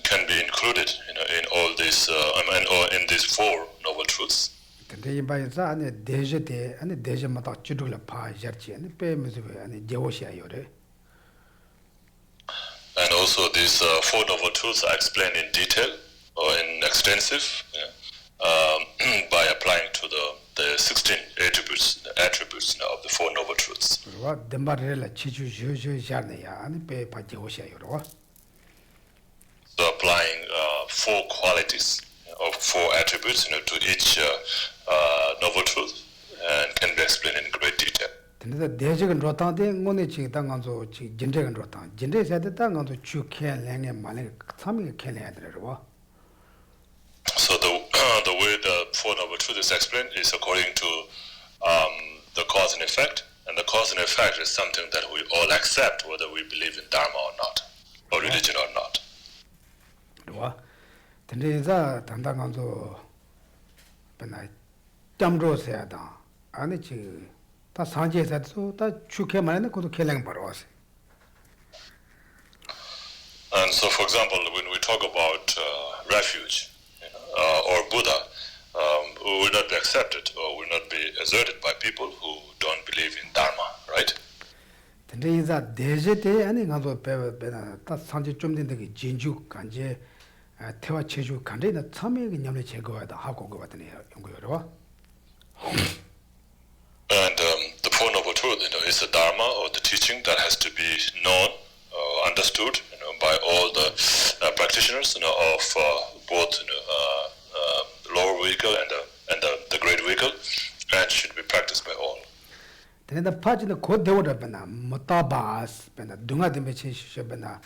can be included, in all these, or in these Four Noble Truths. 근데 이 바에서 아니 대제대 아니 대제마다 주둘라 파저치 아니 빼면서 아니 제오시아요래. And also these Four Noble Truths are explained in detail or in extensive by applying to the 16 attributes of the Four Noble Truths. 와 덴바레라 치주 주주 자네야 아니 빼 파제오시아요로. So applying 4 qualities or 4 attributes, to each noble truth, and can be explained in great detail. 근데 대적은 로타데 오늘 지금 당간도 지 진짜는 로타. 진짜에 당간도 주캔랭에 말에 참이 캔해야 되더라고. So the way the Four Noble Truth is explained is according to the cause and effect, and the cause and effect is something that we all accept, whether we believe in Dharma or not, or religion or not. 와. 근데 이자 당당간도 변화 점로서야다. 아니 지 다 상제에서도 다 주캐만에 그것도 캔랭 바로 왔어. And so, for example, when we talk about refuge or Buddha, will not be accepted or will not be asserted by people who don't believe in Dharma, right? 근데 이자 대제대 아니 가서 배나 다 상제 좀 된데 진주 간제 태화 체주 간제나 참여의 념을 제거하다 하고 그 같은 연구여와. And the Four Noble Truth, is the Dharma or the teaching that has to be known, understood, by all the practitioners, of both lower vehicle and the great vehicle, and should be practiced by all. 근데 파지는 곧 되어라 배나 못다바스 배나 둥아 됨에 치셔 배나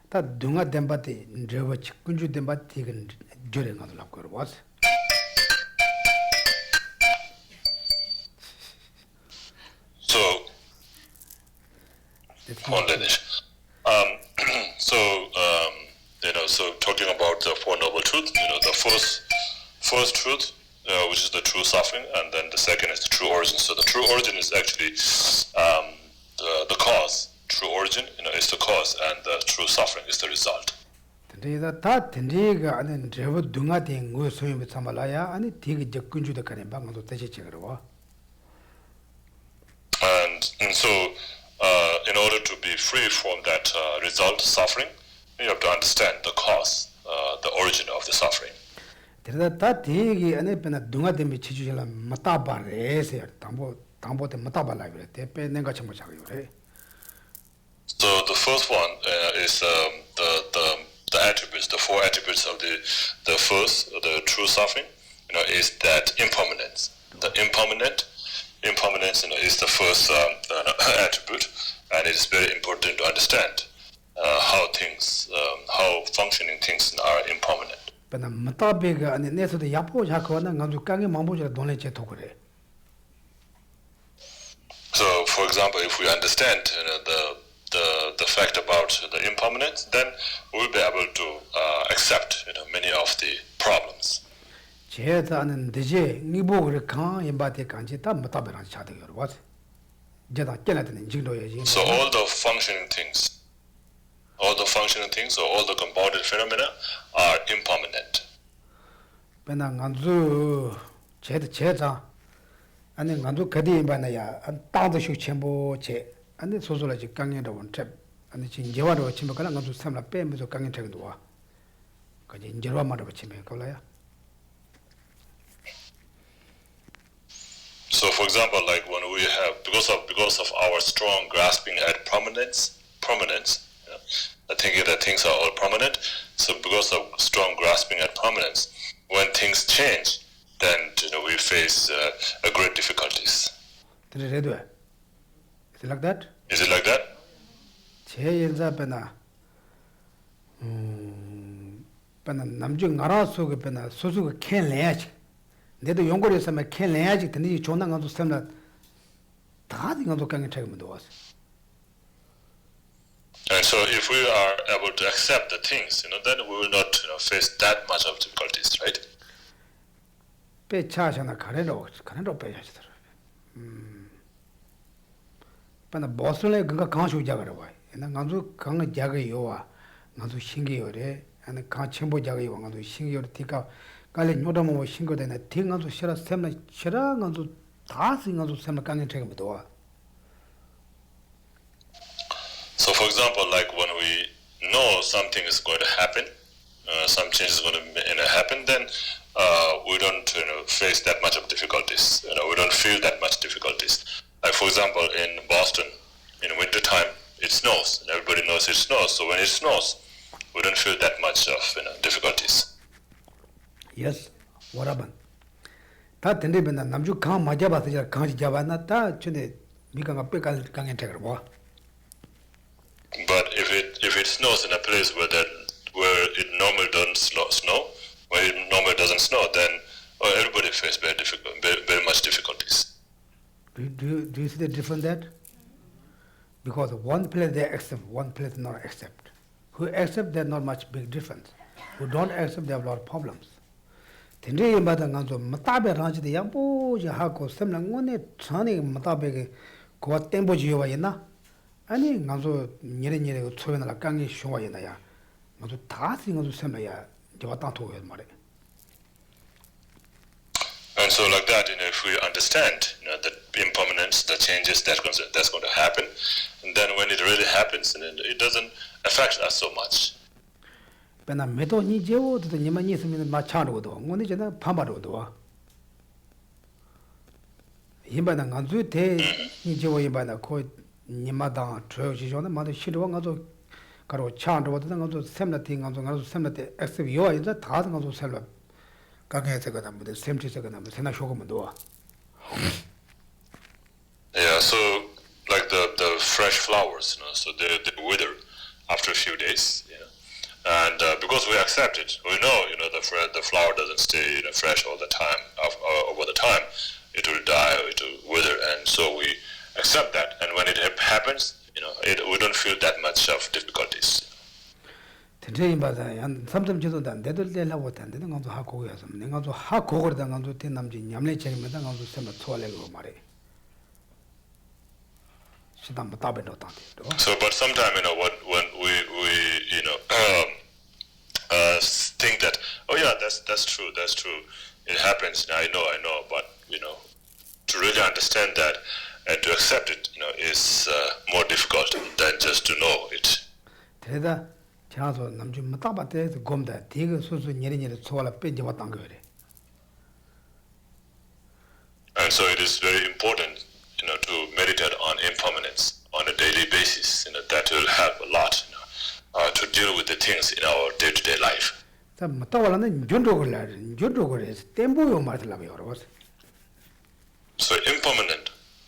다 둥아 됨바티 저버 군주 됨바티 그 저래 가서 그러 왔어. So, only this. So talking about the Four Noble Truths, the first truth, which is the true suffering, and then the second is the true origin. So the true origin is actually the cause. True origin, is the cause, and the true suffering is the result. 근데 다 된지가 아니 저버 둥아 된 거 소용이 참말아야 아니 되게 적군주도 가네 방도 대체 그러고. And so, in order to be free from that result, suffering, you have to understand the cause, the origin of the suffering. 그래서 다 되게 아니 배나 둥아 됨에 치주실라 못다바래서 담보때 못다발라 그래. 대패 내가 좀 자고 그래. So the first one is the attributes, the 4 attributes of the first, the true suffering, is that impermanence. The impermanence, is the first attribute, and it is very important to understand how functioning things are impermanent. 배나 못다베가 아니 내서도 야포 자고나 간주 강에 망보자 돈에 제토 그래. So, for example, if we understand the fact about the impermanence, then we'll be able to accept many of the problems. 제다는 되제 니보를 강 임바테 간지 다 못다베랑 차대요. 와. 제다 깨나는 징도예지. So all the functioning things or all the compounded phenomena are impermanent. 배나 간주 제자 아니 간주 거디 임바나야 땅도 식 첨보 제 아니 소소라지 강연도 원탭 아니 진제와로 침박하나 간주 삼라 빼면서 강연 책도 와. 그지 인제와 말로 치면 걸라야. So, for example, like when we have because of our strong grasping at prominence, thinking that things are all prominent. So, because of strong grasping at prominence, when things change, then we face a great difficulties. Is it like that? Is it like that? 제연자배나 배나 남중 나라 속에 배나 소수가 캔내야지. 내도 연구해서만 캔내야지. 근데 존나 가도 쌤나 다 이거도 강에 책임을 둬. And so, if we are able to accept the things, then we will not face that much of difficulties, right? 빼차잖아 가래로 빼야지. 배나 보슬에 그가 강수 자가라 봐. 나 간주 강 자가 요와 간주 신기요래. 아니 강 첨보 자가 요 간주 신기요래 티가 갈래 노다모 신고되네. 팅간주 싫어 셈나 싫어 간주 다 신간주 셈나 강에 책임을 둬. So, for example, like when we know something is going to happen, some change is going to happen, then we don't face that much of difficulties. We don't feel that much difficulties. Like, for example, in Boston, in winter time, it snows, and everybody knows it snows. So when it snows, we don't feel that much of difficulties. Yes, what happened? That Tenley ben Namju Kang Majaba Kang Javana ta chune become a pickle Kang integrable. But if it snows in a place where it normally doesn't snow, where it normally doesn't snow, then everybody faces very much difficulties. Do you see the difference that? Because one place they accept, one place not accept. Who accept, there's not much big difference. Who don't accept, they have a lot of problems. Tenri yambada nganzo matabe ranji de yambo je hako semla ngone chani matabe ko tempo jiwa yena ani nganzo nyere ko choena la kangi shwa yena ya nganzo taasi nganzo semla ya jiwa tang to mare. And so like that, if we understand the impermanence, the changes that's going to happen, and then when it really happens, it doesn't affect us so much. Pena meto ni jewo to nyima ni semi ma charo do ngone jena phamaro do yimba na nganzu te ni jewo yimba na ko nyima da troyo ji jona ma de shiro ngazo karo charo do ngazo semna ti ngazo semna te accept yo ya da ngazo selwa 강에 세거나 뭐 샘치 세거나 뭐 세나 쇼고면 도 Yeah, so like the fresh flowers, so they wither after a few days, and because we accept it, we know, the flower doesn't stay fresh all the time. Over the time, it will die, or it will wither, and so we accept that. And when it happens, we don't feel that much of difficulties. tenjei ba yan samsam jido dan dedol de la wotan de ngam zo ha ko ya sam ne ngam zo ha ko gor da ngam zo te nam ji nyamle cheri me da ngam zo sem so le go mare sidam ba ta be no ta de do So but sometimes when we think that, oh yeah, that's true, it happens, I know, but to really understand that and to accept it is more difficult than just to know it. 대다 자서 남주 못다바테 곰다 되게 소소 nyeri 소라 뺀지 왔던 거래. And so it is very important to meditate on impermanence on a daily basis. That will help a lot to deal with the things in our day-to-day life. 자 못다와라는 준조거래 템보요 말들라고 여러분. So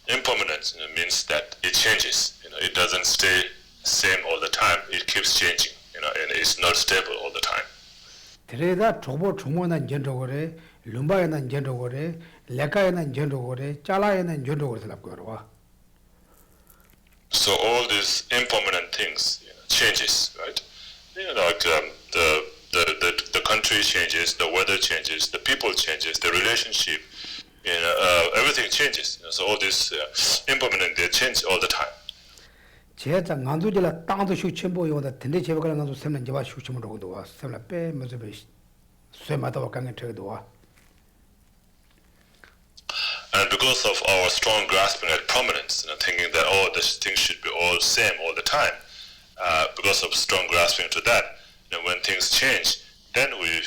impermanence means that it changes. It doesn't stay same all the time. It keeps changing. And it's not stable all the time. 대레다 조보 주모난 전조거래, 룸바에난 전조거래, 레카에난 전조거래, 짜라에난 전조거래라고 여러분. So all these impermanent things changes, right? Like the country changes, the weather changes, the people changes, the relationship, everything changes. So all these impermanent, they change all the time. 제자 간두질라 땅도 슈침보 요다 텐데 제가 간두 셈는 제가 슈침으로 와 셈라 빼 뭐저 배 쇠마다 와강에 되도 와. And because of our strong grasping at prominence, thinking that this thing should be all same all the time, because of strong grasping to that, when things change, then we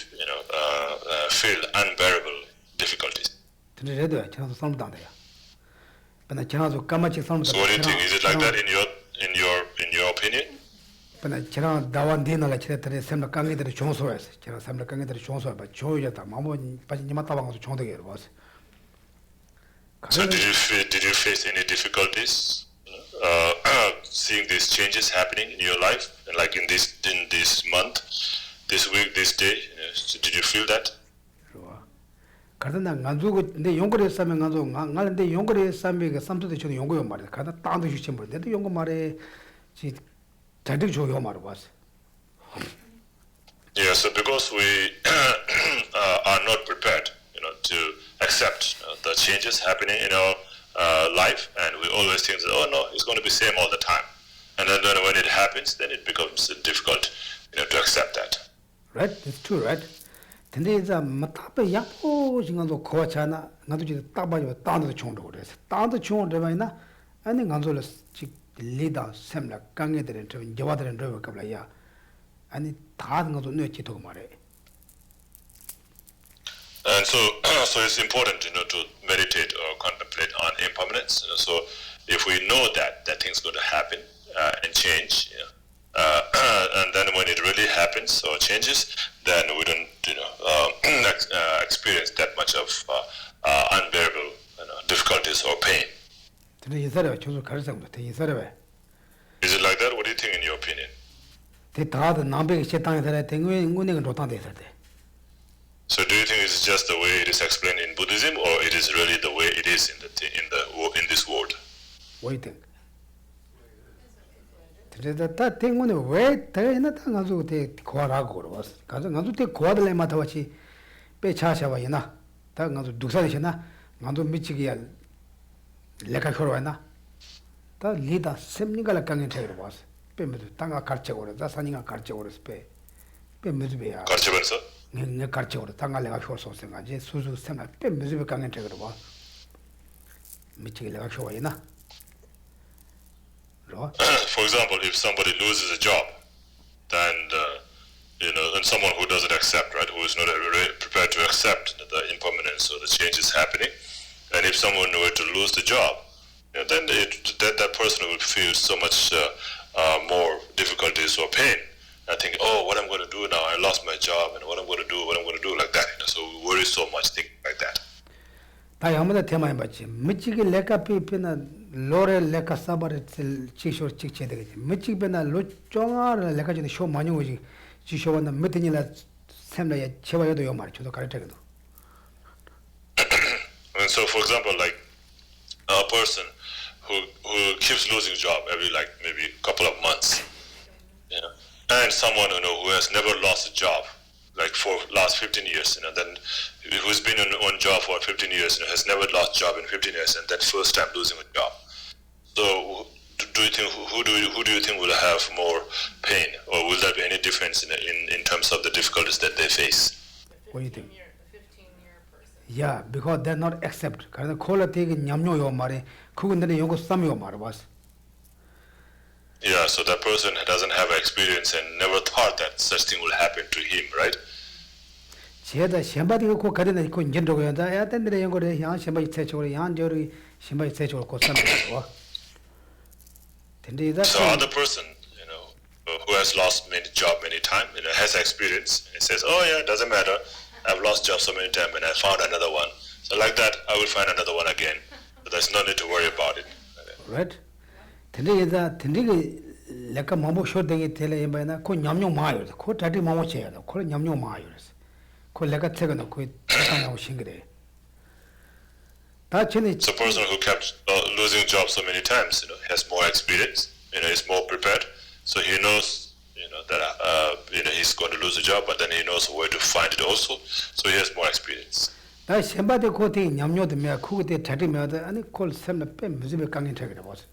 feel unbearable difficulties. 텐데 제도 저도 삼단데요. 근데 저도 까마치 삼단. So what do you think? Is it like that in your opinion? 근데 제가 다완디나라 치레트레 셈나 강에들 종소했어. 제가 셈나 강에들 종소해 봐. 조여다 마모 빠지 니마타 방에서 종되게 봤어. So did you face any difficulties seeing these changes happening in your life, and like in this month, this week, this day? Did you feel that? 가다나 간주고 내 용거래 싸면 간주 나는데 용거래 싸면 그 삼도대 저도 용거요 말이야. 가다 땅도 주신 분. 내도 용거 말에 지 자득 줘요 말어 봤어. Yeah, so because we are not prepared, to accept the changes happening in our life, and we always think that, oh no, it's going to be same all the time, and then when it happens, then it becomes difficult, to accept that. Right, it's true, right? 근데 이제 맞다베 야포 지금도 거잖아. 나도 지금 따봐요. 땅도 총도 그래서. 땅도 총도 되면은 아니 간절로 지 리더 샘라 강에들은 좀 저와들은 저 갑라야. 아니 다른 것도 넣지도 말해. And so it's important, to meditate or contemplate on impermanence. So if we know that thing's going to happen and change, And then when it really happens or changes, then we don't, experience that much of unbearable difficulties or pain. Is it like that? What do you think in your opinion? So do you think it's just the way it is explained in Buddhism, or it is really the way it is in this world? What do you think? For example, if somebody loses a job, then and someone who doesn't accept, right, who is not prepared to accept the impermanence or the changes happening, and if someone were to lose the job, then that person will feel so much more difficulties or pain. I think, oh, what I'm going to do now? I lost my job, and what I'm going to do, like that. So we worry so much, thinking like that. Lore leka sabar chisho chichede michi bena lo chonga leka jine show manyu chisho wana mitini la semla ya chewa yodo yo mar chodo kare tegdo. And so, for example, like a person who keeps losing job every maybe couple of months, and someone who has never lost a job for last 15 years, then who's been on job for 15 years, has never lost job in 15 years, and that first time losing a job. So, do you think who do you think will have more pain, or will there be any difference in terms of the difficulties that they face? What do you think? The 15-year person. Yeah, because they're not accept. Because kola tegi nyamnyo yo mare, kugundane yongo samyo mare was. Yeah, so that person doesn't have experience and never thought that such thing will happen to him, right? 제다 셴바디고 고 가리나 고 인전도고 연다 야 땐데 연거래 양 셴바이 세초로 양 저리 셴바이 세초로 고 삼고 So other person, who has lost many job many times, has experience, and says, oh yeah, it doesn't matter, I've lost job so many times and I found another one. So like that, I will find another one again. So there's no need to worry about it. Right? 텐디게 레카 마모 쇼데게 텔레 임바나 코 냠뇨 마요. 코 다디 마모 체야. 코 냠뇨 마요. 코 레카 체가노 코 타나오 싱그레. It's a person who kept losing jobs so many times, has more experience, is more prepared, so he knows, that he's going to lose a job, but then he knows where to find it also, so he has more experience. 다 셴바데 코티 냠뇨데 메 쿠데 다디 메데 아니 콜 셈나 뻬 무즈베 강인 체게다 보스.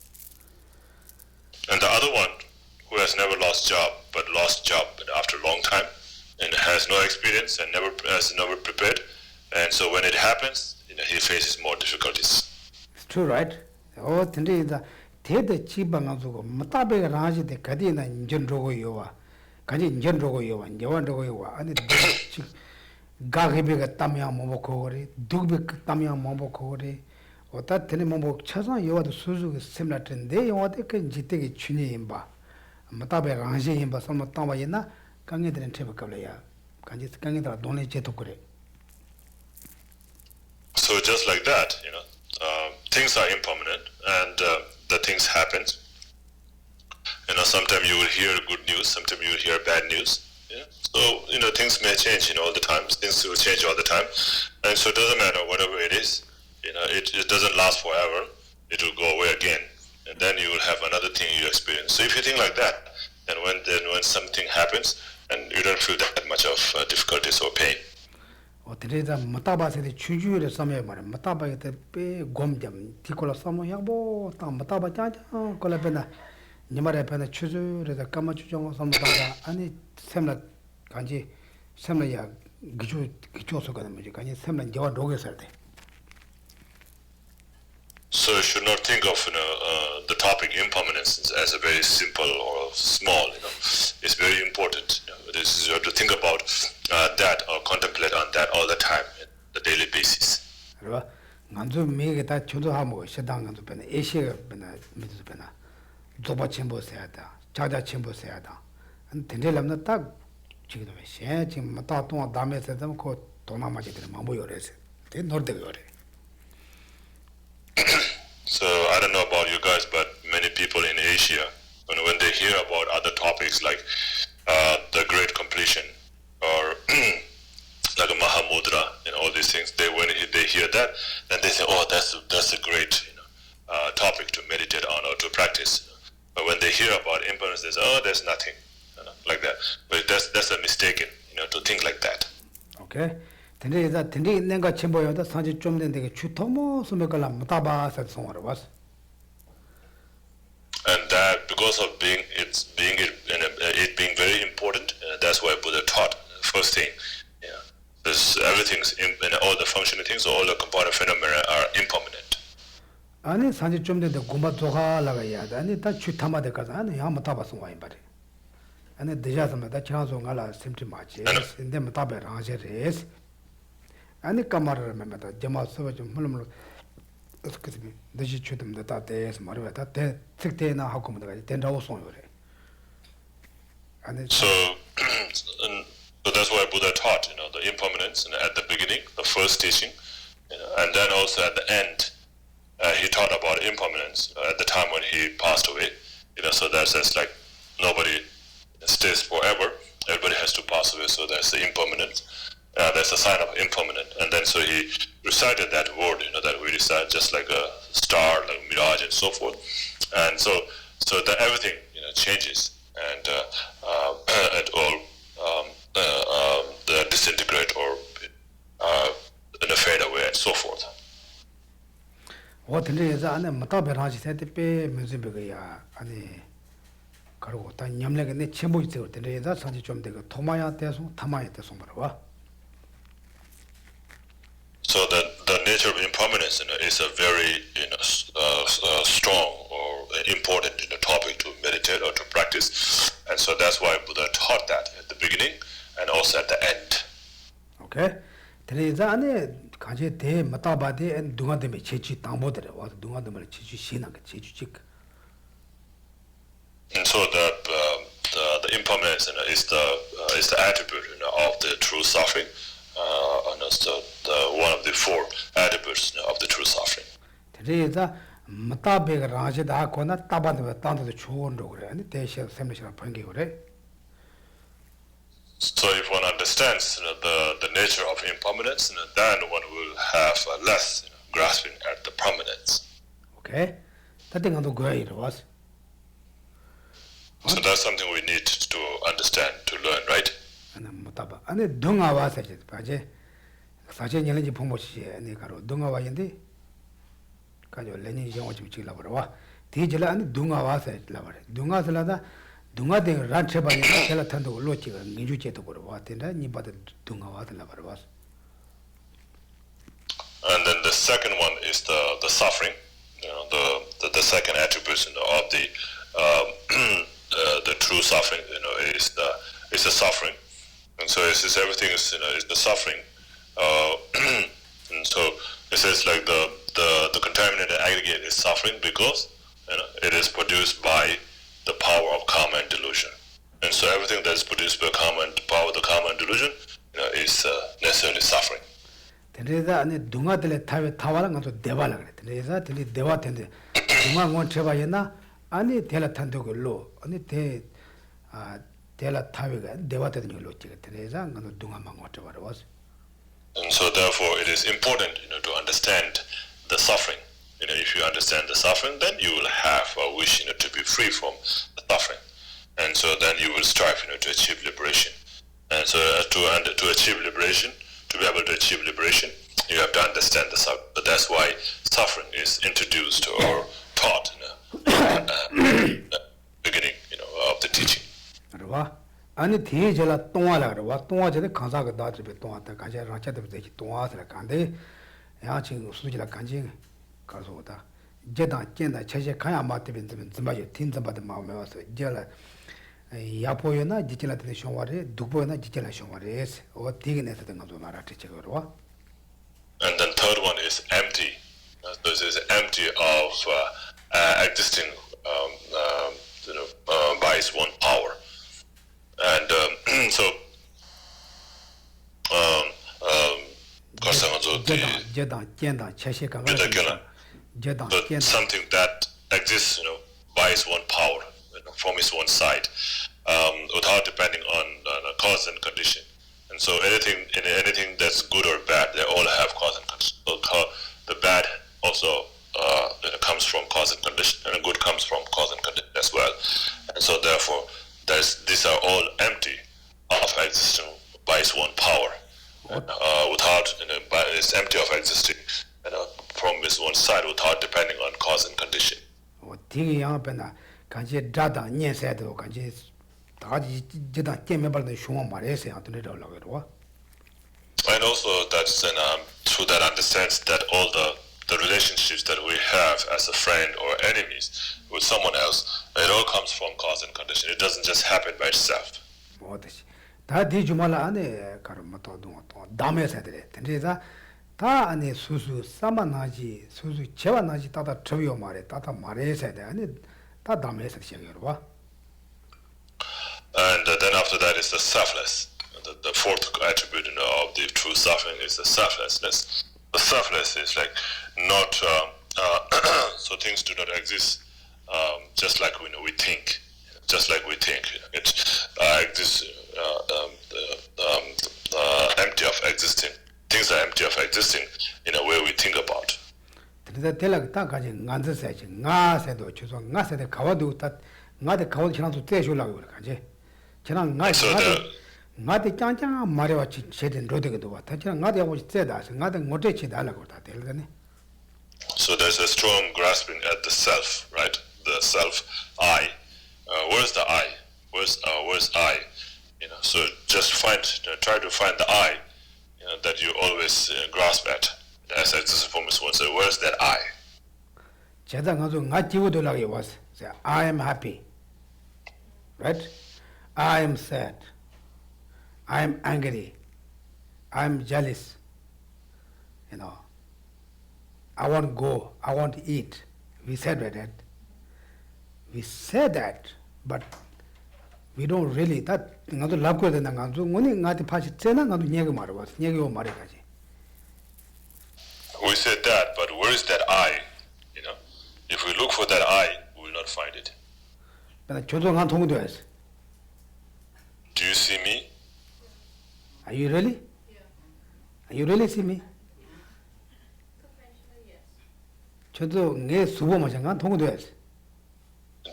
And the other one, who has never lost job, but lost job after a long time, and has no experience and has never prepared, and so when it happens, he faces more difficulties. It's true, right? Oh, today the Tede Chibangazugo, Matabe Raji de Kadina in Jendrogo Yoa, Kajin Jendrogo Yoa, and Yawandogo Yoa, and it Gagibiga Tamia Momokori, Dubik Tamia Momokori, or that Telemombo Chazan Yoa the Suzu similar to they or they can jitegi Chuni imba, Matabe Raji imba, some Tamayana, Kangit and Tebakaya, Kanjit Kangita, Donny Jetokore. So just like that, things are impermanent, and the things happen. Sometimes you will hear good news, sometimes you will hear bad news. Yeah? So things may change, all the time. Things will change all the time, and so it doesn't matter whatever it is. It doesn't last forever. It will go away again, and then you will have another thing you experience. So if you think like that, then when something happens, and you don't feel that much of difficulties or pain. 어때다 마타바세데 추주를 섬에 말아 마타바게 때 곰점 티콜라 섬 야보 딱 마타바 짜자 콜라베나 니마레 페나 추주르다 까마 추정 섬다가 아니 샘나 간지 샘나야 기초서 가는 거지 간지 샘나 저와 로게서 돼. So you should not think of the topic impermanence as a very simple or small. It's very important. You have to think about that or contemplate on that all the time, on the daily basis. 그러나 만주 메게 다 주도하고 시당 간주 변에 에시가 변에 미주 변에 조바 첨보해야다. 자자 첨부 세야다. 텐데람나 딱 지금 세 지금 다 동안 담에서 그 도나마지들 마모요래서 대 노르대가 요래. So I don't know about you guys, but many people in Asia, when they hear about other topics like the Great Completion or like a Mahamudra and all these things, when they hear that, then they say, "Oh, that's a great topic to meditate on or to practice." But when they hear about impermanence, they say, "Oh, there's nothing," like that. But that's a mistaken, to think like that. Okay. 근데 내가 첨부해다 산지 좀 된데 주토모 소매걸라 못아봐서 송어로 왔어. And that because of it being very important, that's why Buddha taught first thing. Yeah, this everything's all the functioning things, all the component phenomena are impermanent. 아니 산지 좀 된데 고마 도가라가 야다. 아니 다 주타마데 가서 아니 야 못아봐서 와이 말이. 아니 대자서마다 창송가라 심지 마치. 근데 못아봐 라제레스. 아니 까마르를 멤버다 제마서가 좀 물물 어떻게 되면 대지 주듬다 다대에서 말이야 다 특대나 하고 뭐가 된다고 소요래. 아니 So that's why Buddha taught, the impermanence at the beginning, the first teaching, and then also at the end, he taught about impermanence at the time when he passed away. So that's like nobody stays forever. Everybody has to pass away. So that's the impermanence. That's a sign of impermanent. And then so he recited that word, that we recite just like a star, like mirage and so forth. And so that everything, changes and all disintegrate or fade away and so forth. 어떤데 안에 못아봐라지 세대배 문제베가야 아니 그리고 다 냠내게 내 첨부 있을 때에 산지 좀 되고 토마야 돼서 타마야 돼서 말아. So the nature of impermanence is a very strong or important topic to meditate or to practice, and so that's why Buddha taught that at the beginning and also at the end. Okay. 그래서 안에 가제 대 맞다바데 동아데메 제치 담보들에 와서 동아데메 제치 신앙 제주직. And so the impermanence is the attribute of the true suffering. And that's one of the four attributes of the true suffering. 그래서 맞다베가 라제다 거나 따바데 땅도 좋은로 그래. 아니 대시 샘미시라 번개 그래. So if one understands the nature of impermanence, then one will have less grasping at the permanence. Okay. 다땡도 거이로 왔어. So that's something we need to understand, to learn, right? 아니 못다바. 아니 동아 와서 이제 바제 사실 년이 pomo시 아니 가로 동아 와인데 가죠 레니 영어 좀 찍으려 그러와. 뒤질라 아니 동아 와서 있라 그래. 동아슬라다 동아대 란체바니 텔라탄도 로치가 민주제도 그러와. 된다 니바데 동아 와들라 그러와. And then the second one is the suffering, the second attribute of the true suffering, is the suffering, and so it says everything is the suffering, and so it says like the contaminated aggregate is suffering because it is produced by the power of karma and delusion, and so everything that is produced by karma and power of the karma and delusion, is necessarily suffering. 그래서 안에 동아들의 타와랑 가서 대화라 그래. 그래서 들이 대화 텐데 동아 원 쳐봐야나 아니 텔라탄도 걸로 아니 텔라 타위가 대화 되는 걸로 찍어. 그래서 가서 동아만 watch봐라 왔어. And so therefore it is important to understand the suffering. If you understand the suffering, then you will have a wish to be free from the suffering, and so then you will strive to achieve liberation. And so to achieve liberation, to be able to achieve liberation, you have to understand the suffering. But that's why suffering is introduced or taught at the beginning, of the teaching. 알아봐. 아니 뒤에라 동아라 그러와. 동아전에 강사가 나한테 동아다 가자 라차도 되지 동아들 간데 야 지금 수지라 간지 가서 오다. 제다 젠다 체제 가야 맞대면 좀바je 틴좀바데 마음에 와서 제라 야포요나 지질라데 쇼와레 두보나 지질라 쇼와레스 오 디그네서 된 거도 말아트 제거로. And then third one is empty. So it is empty of existing by buys one power. And so, something that exists, buys one power from its one side, without depending on cause and condition. And so anything that's good or bad, they all have cause and condition. The bad also comes from cause and condition, and the good comes from cause and condition as well. And so therefore, these are all empty of existing by its one power. Without, it's empty of existing from its one side, without depending on cause and condition. And also that's through that understands that all the relationships that we have as a friend or enemies with someone else, it all comes from cause and condition. It doesn't just happen by itself. And then after that is the selfless. The fourth attribute of the true suffering is the selflessness. The selfless is like not, so things do not exist just like we think. Just like we think. It exists empty of existing. Things are empty of existing in a way we think about. So there's a strong grasping at the self, right? The self, I. Where's the I? Where's I? So just try to find the I, that you always grasp at. As exists from this one. So where's that I? I am happy, right? I am sad. I am angry. I am jealous. I want to go. I want to eat. We said that. We say that, but we don't really. That love ko dena nganzu ngoni ngati phachi tsena ngandu nyege marwas nyege mare kaji. We said that, but where is that I? If we look for that I, we will not find it. Do you see me? Are you really? Yeah. Are you really see me? Conventionally, yes.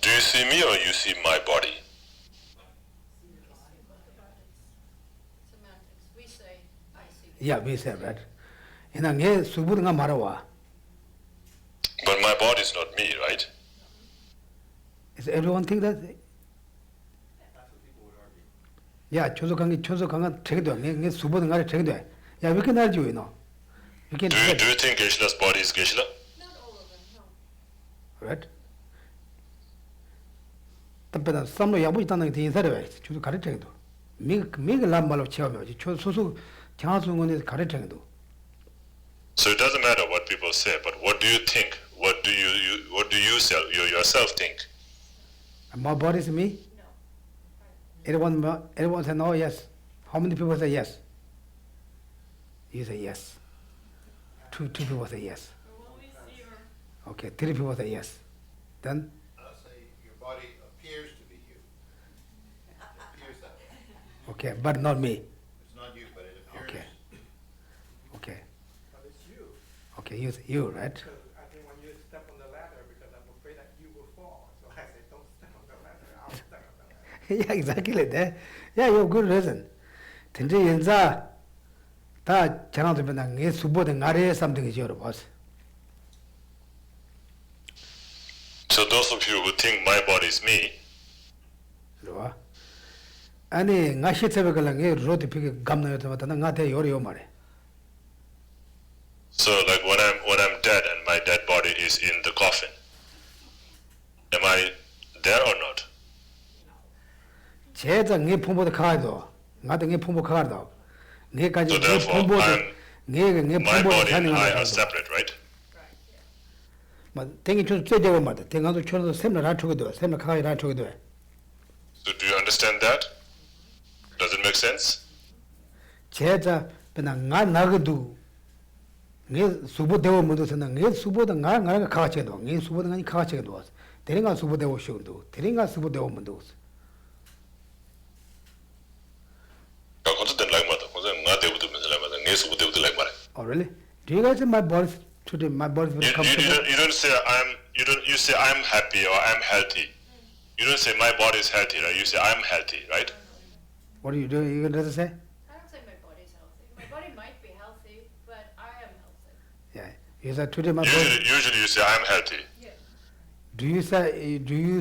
Do you see me or you see my body? Semantics. We say, I see. Yeah, we say that. But my body is not me, right? Is everyone think that? That's what people would argue. Yeah, yeah, we can argue, We can Do you think Geshe-la's body is Geshe-la? Not all of them, no. right? But some of you done the inside to correct. Make a lamb of Chavio, So it doesn't matter what people say, but what do you think? What do you yourself think? My body is me? No. Everyone say no, yes. How many people say yes? You say yes. Two people say yes. Okay, 3 people say yes. Then? I'll say your body appears to be you. It appears that way. Okay, but not me. It's not you, but it appears. Okay. Okay. But it's you. Okay, you, right? Because I think when you step on the ladder, because I'm afraid that you will fall. So I say, don't step on the ladder. I'll step on the ladder. Yeah, exactly like that. Yeah, you have good reason. Tende yenza ta channel to be nge subo de ngare something is your boss. So those of you who think my body is me, Right? Ani ngashi tebe kala nge roti pike gamna yote mata na ngate yo mare. so like when I'm dead and my dead body is in the coffin, am I there or not? 제자 nge phumbo de khaado, ngate nge phumbo khaado. Nge kaji So nge therefore, phumbo de nge My phumbo body de and chani I are ngate. separate, right? Ma tengi chu tse dewa mata, tenga do chono semna ra choge do, semna khai ra choge do. So do you understand that? Does it make sense? 제자 그냥 나 나가도 네 수보 대워 못해서는 네 수보다 나가 가치도 네 수보다 아니 가치도 대리가 수보 대워 쇼도 대리가 수보 대워 못도 Oh really? Do you guys say my body today? My body is very comfortable. You don't say you say I'm happy or I'm healthy. You don't say my body is healthy, right? You say I'm healthy, right? What are you doing? You gonna say? I don't say my body's healthy. My body might be healthy, but I am healthy. Yeah. You say today my body. Usually you say I'm healthy. Yeah. Do you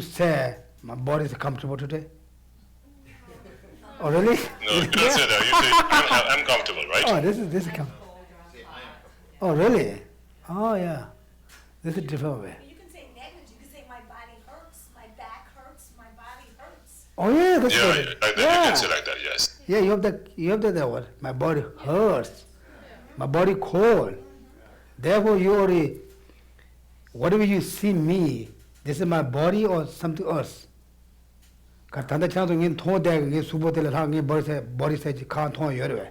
say my body is comfortable today? Oh really? No, you don't say that. You say I'm comfortable, right? Oh, this is Oh really? Oh yeah. This is a different way. You can say negative. You can say my body hurts, my back hurts, my body hurts. Oh yeah, that's Yeah, good. like that. You can say like that. Yes. Yeah, you have that word. My body hurts. My body cold. Therefore, you already, whatever you see me, this is my body or something else. Katanda changdo ngin thong de ngin subo de la ngin body say kan thong yore.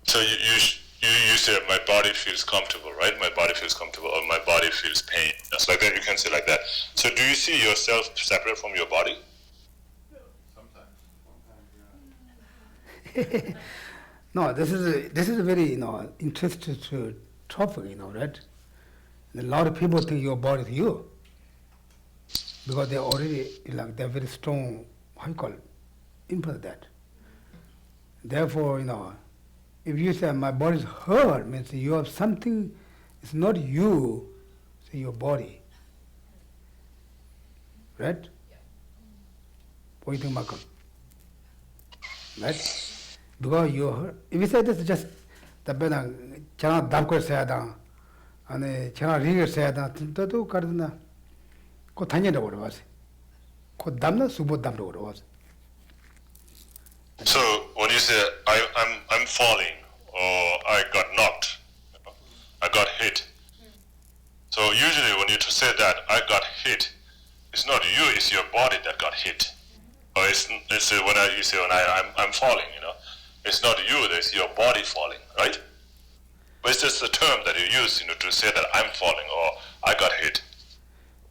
So you say my body feels comfortable, right? My body feels comfortable, or my body feels pain. Just like that, you can say like that. So do you see yourself separate from your body? Sometimes. No, this is a very interesting topic, right? A lot of people think your body is you because they already they're very strong. How you call it? Input of that. Therefore, if you say my body is hurt, means you have something. It's not you, it's your body, right? What do you think, Malcolm? Right? Because you hurt. If you say this is just the better, chana damko say da, ane chana ringer say da, to cardina, ko tanya da word was, ko damna subo damna word was. So when you say I'm falling or I got knocked, I got hit. So usually when you say that I got hit, it's not you, it's your body that got hit. Or it's when I'm falling, it's not you, it's your body falling, right? But it's just the term that you use, to say that I'm falling or I got hit.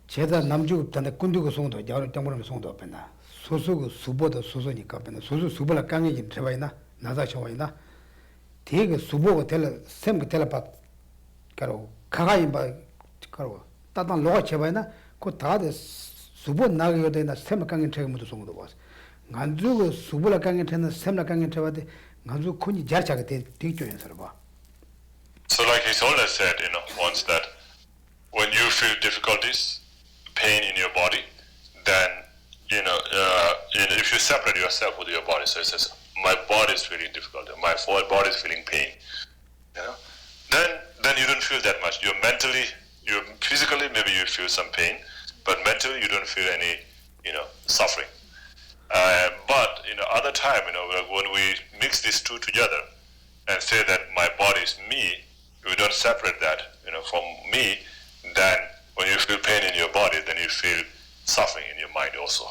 제가 남주 단다 군두고 송도 야로 장보람 송도 앞에나 소소고 수보도 소소니까 앞에나 소소 수보라 강해진 tre바이나 나자 쇼와이나 되게 수보고 될 셈고 될바 가로 가가이 바 가로 따단 로가 제바이나 그 다데 수보 나가요 되나 셈 강해 tre모도 송도 봐 간주고 수보라 강해 tre는 셈라 강해 tre바데 간주 콘이 잘차게 되죠 봐. So like His Holiness said, once that when you feel difficulties, pain in your body, then if you separate yourself with your body, so it says my body is feeling difficult, my body is feeling pain, then you don't feel that much. You physically maybe you feel some pain, but mentally you don't feel any suffering. But other time when we mix these two together and say that my body is me, we don't separate that from me, then when you feel pain in your body, then you feel suffering in your mind also.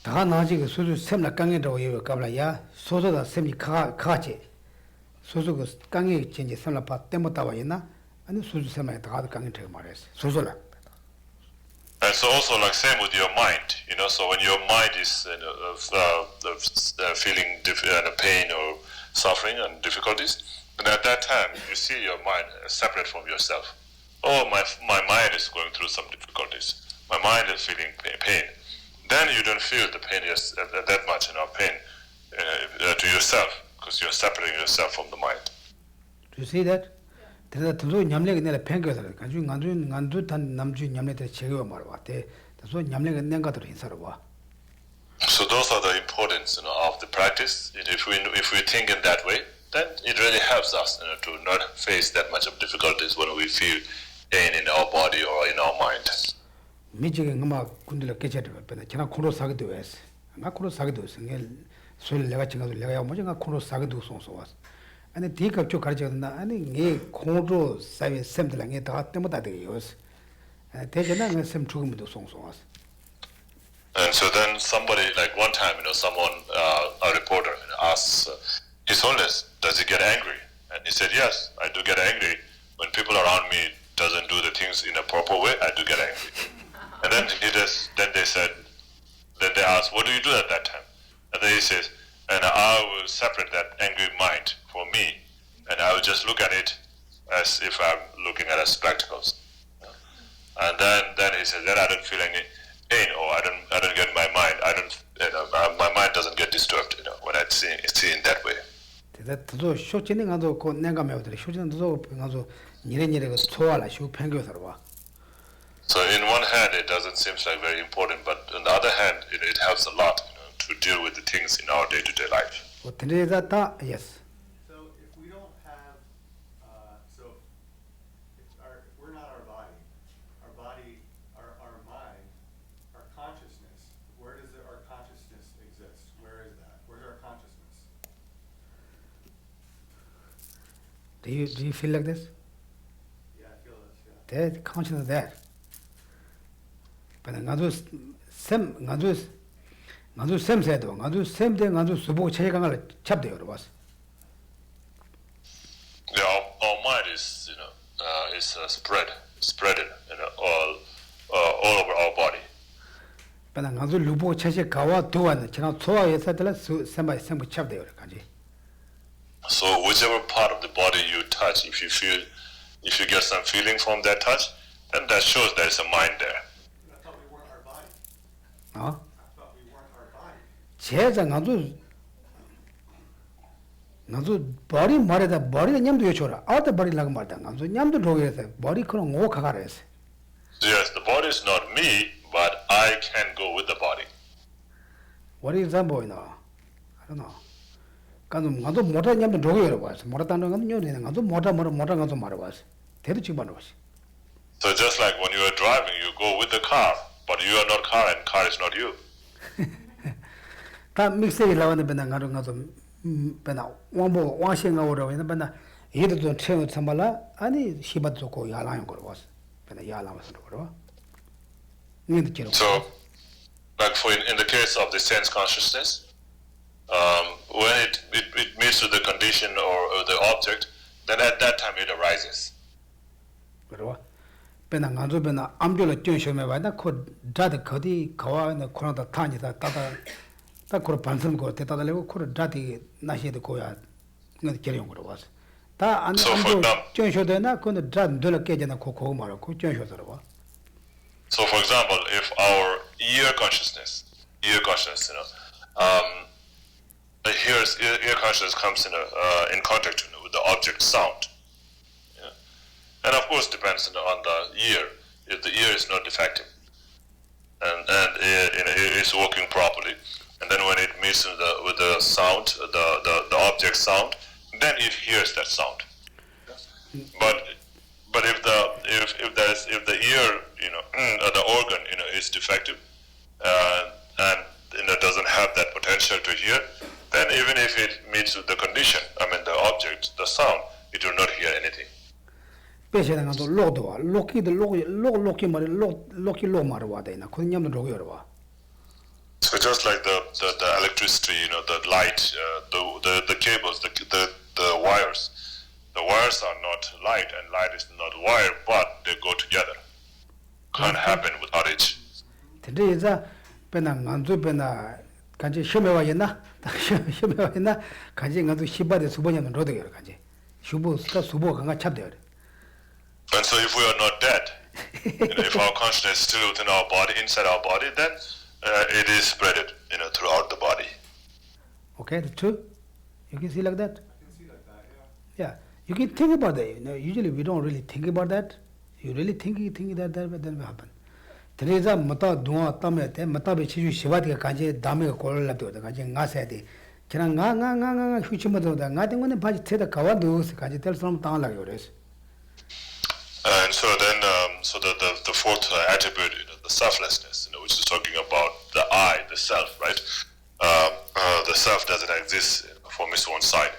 다 나지가 소소 셈라 강해도 이거 갑라야 소소다 셈이 가지 소소가 강해 진지 셈라 바 때못 다와이나 아니 소소 셈에 다가 강해 되게 말했어 소소라. And so also like same with your mind, so when your mind is feeling pain or suffering and difficulties, and at that time you see your mind separate from yourself. Oh, my mind is going through some difficulties. My mind is feeling pain. Then you don't feel the pain that much, pain to yourself, because you're separating yourself from the mind. Do you see that? 대다 더 냠내게 내가 팽겨서 가지고 간주 단 남주 냠내들 제거 말아 왔대. 더 냠내게 nen가들 인사로 봐. So those are the importance of the practice. If we think in that way, then it really helps us to not face that much of difficulties when we feel pain in our body or in our mind. 미지게 엄마 군들 깨쳐도 뻔해. 지나 코로 사기도 했어. 나 코로 사기도 했어. 소리 내가 지금 내가 뭐가 코로 사기도 송소 왔어. 아니 뒤가 쭉 가르쳐준다. 아니 이 코로 사이 샘들랑 다 때문에 되게 요스. 대전에 샘 죽음도 송소 왔어. And so then somebody, like one time, someone, a reporter, asks His Holiness, does he get angry? And he said, yes, I do get angry. When people around me doesn't do the things in a proper way, I do get angry. And then then they ask, what do you do at that time? And then he says, and I will separate that angry mind for me, and I will just look at it as if I'm looking at a spectacles. And then he says, then I don't feel any pain, or I don't get my mind. My mind doesn't get disturbed, when I see in that way. 그래서 쇼치는 가도 그 내가 매우들 쇼치는 도 가서 니네니가 소화라 쇼 팽겨서와. So in one hand it doesn't seem like very important, but on the other hand it helps a lot, to deal with the things in our day-to-day life. Yes. So if we don't have, if we're not our body, our mind, our consciousness, where does our consciousness exist? Where is that? Where's our consciousness? Do you feel like this? Yeah, I feel this, yeah. That consciousness there. But 나도 샘세도 나도 샘대 나도 수보 체강을 잡대요 봐서. Yeah, our mind is spread, all over our body. But 나도 루보 체시 가와 도와는 지나 소화에서들 샘바 잡대요 가지. So whichever part of the body you touch, if you get some feeling from that touch, then that shows there is a mind there. I thought we weren't our body. 어? I thought we weren't our body. 제자 나도 머리 말에다 머리가 냠도 요쳐라. 아우터 머리라고 말다. 나도 냠도 로게서 머리 그런 오 가가래서. Yes, the body is not me, but I can go with the body. What is that boy now? I don't know. 나도 모टा 냠도 로게로 봐서. 모टा다는 건 요리는 나도 모टा 가서 말아 봐서. 대도 집어넣어 봐서. So just like when you are driving, you go with the car, but you are not car and car is not you. 다 믹스에 나왔는데 맨날 가서 맨날 왕생가 오라고 했는데 맨날 얘도 좀 채워 참발라 아니 시바도 좋고 야라는 거 봐서 맨날 야라면서 그러고 니도 지로. So, like in the case of the sense consciousness, when it meets with the condition or the object, then at that time it arises. 그러고 맨날 가서 맨날 암졸을 뛰셔매 봐나 그 다들 거기 가와는 코로나 타니다 따다 딱 그런 반성 거 때다 달고 그 다디 나시도 고야 그 계령 그러 와서 다 안 뛰셔되나 그는 다들 깨지나 그거 말고 뛰셔서 봐. So for example, if our ear consciousness, ear consciousness comes in contact with the object sound. And of course depends on the ear. If the ear is not defective and it is working properly, and then when it meets with the sound, the object sound, then it hears that sound. But if the ear, or the organ, is defective, and doesn't have that potential to hear, then even if it meets with the condition, the object, the sound, it will not hear anything. 배시는 것도 로도와 로키도 로키 말이 로키 로 말와 되나 그 냠도 로기여와. So just like the electricity, the light, the cables, the wires. The wires are not light and light is not wire, but they go together. Can't happen without it. Today is a penanganzu pena kanji shimewaina, shimewaina, kanji nganzu shibade subonya rodeger kanji. Shubu subo kanga chapder. And so if we are not dead, if our consciousness is still within our body, inside our body, then it is spreaded, throughout the body. Okay, that's true. You can see like that. I can see like that, yeah. Yeah, you can think about that. Usually we don't really think about that. You really think that then will happen. Teresa mata dunga tamete mata be chiju shivati ka kanje dame ko la to da kanje nga sa de. Chana nga huchima do da nga tengone ba theda kawa do se kanje tel sam ta la yores. And so then, the fourth attribute, the selflessness, which is talking about the I, the self, right? The self doesn't exist from its own side.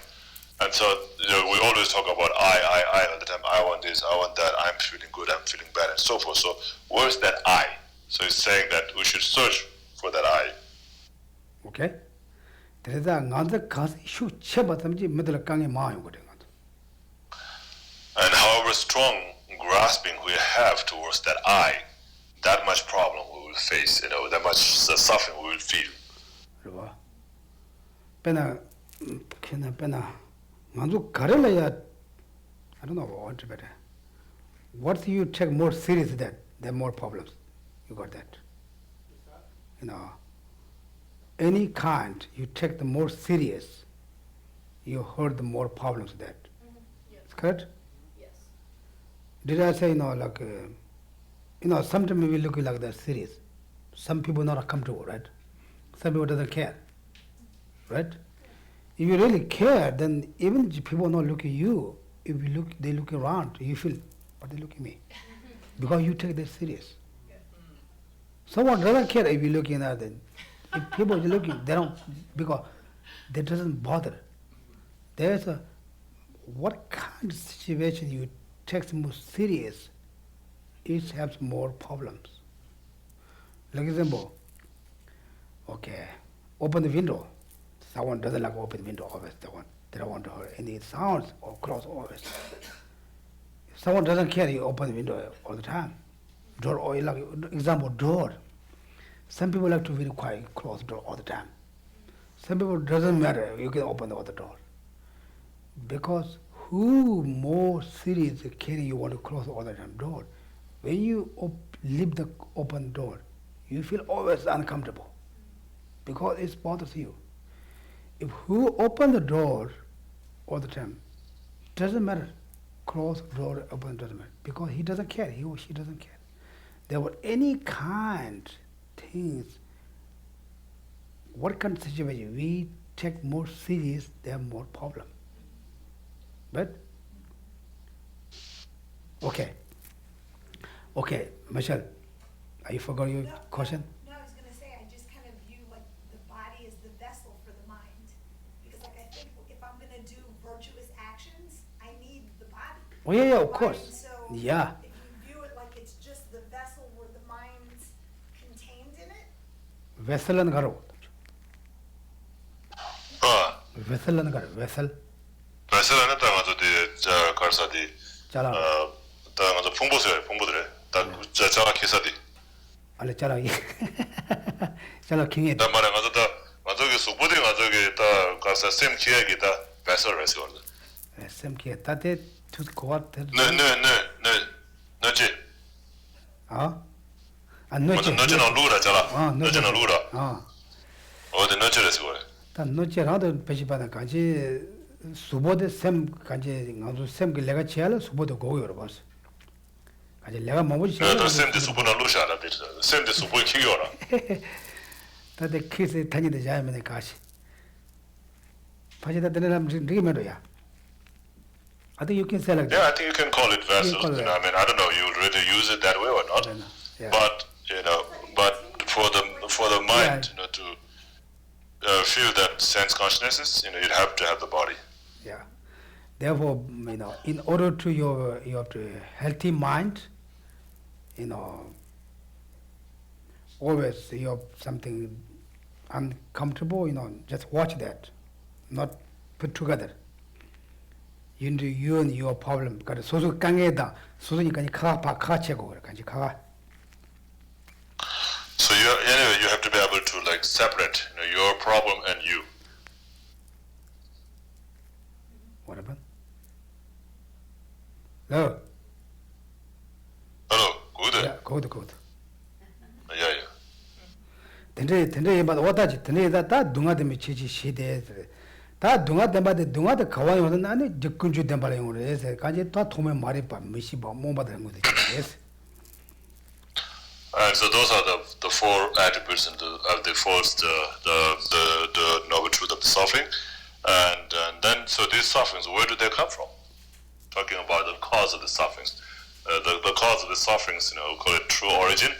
And so, we always talk about I all the time. I want this, I want that, I'm feeling good, I'm feeling bad, and so forth. So, where's that I? So it's saying that we should search for that I. Okay? There is a another cause issue chebatamji middle kangi ma yung gode. And however strong grasping we have towards that I, that much problem we will face, that much suffering we will feel. Right? Pena manzu karela I don't know what better. What you take more serious that there are more problems. You got that? Any kind you take the more serious, you heard the more problems that. Yes. Correct? Yes. Did I say sometimes we look like that serious. Some people not comfortable, right? Some people doesn't care, right? If you really care, then even if people not look at you, if you look, they look around, you feel, but they look at me, because you take that serious. Someone doesn't care if you looking at them. If people are looking, they don't, because that doesn't bother. There's what kind of situation you take more serious, it has more problems. Like example, okay, open the window. Someone doesn't like open window always. They don't want to hear any sounds or close always. If someone doesn't care, you open the window all the time. Door, or like example, door. Some people like to be quiet, close door all the time. Some people doesn't matter, you can open the other door. Because who more serious can you want to close all the time door? When you leave the open door, you feel always uncomfortable because it bothers you. If who open the door all the time, doesn't matter. Close door, open doesn't matter because he doesn't care. He or she doesn't care. There were any kind things. What kind of situation we take more serious, there are more problem. But okay, Michelle, are you forgot your question? No, I was going to say, I just kind of view like the body as the vessel for the mind. Because like I think if I'm going to do virtuous actions, I need the body. Oh yeah, of The course. mind, so Yeah. if you view it like it's just the vessel where the mind's contained in it, Vessel and garo. Vessel and garo. Vessel. Vessel and the Karsadi. Chala. The Pumbodre, Java Kisadi. Ale chala. Chala king it. The Maramata, Mazogi Subudi, Mazogi, Karsa, same Kiagita, Vessel Resort. Same key. Tate to court. No, Jim. Ah. And no. Nojano Lura, Jala. Nojano Lura. Ah. Or the nurturers were. 다 노체 라도 배치받아 가지 수보데 샘 가지 나도 샘 내가 지할 수보도 고요로 봤어. 가지 내가 뭐지? The same the Subuna Lusha, the same the Subu Kiora. 다데 키스 다니데 자면에 가시. 바지다 되는 리메로야. I think you can say like that. Yeah, I think you can call it vessel. call it I mean, I don't know, you'll really use it that way or not. Yeah. But for the mind, to feel that sense consciousness, you'd have to have the body. Yeah. Therefore, in order to you have to healthy mind, always you have something uncomfortable, just watch that, not put together. You and your problem. Because 소소 강에다 소소니까 카파 카체고 그러니까 가. So anyway, you have to be able to separate your problem and you. What about? No. Hello, good. Yeah, good. Yeah. 근데 막 왔다지. 근데 다 동아되면 지지 시대. 다 동아되마데 동아데 가와이 오는 안에 적근주 된발에 오래서 가지 다 도면 말이 봐. 무시 뭐 받는 거지. And so those are the four attributes of the first, the noble truth of the suffering. And then, so these sufferings, where do they come from? Talking about the cause of the sufferings. The cause of the sufferings, we call it true origin.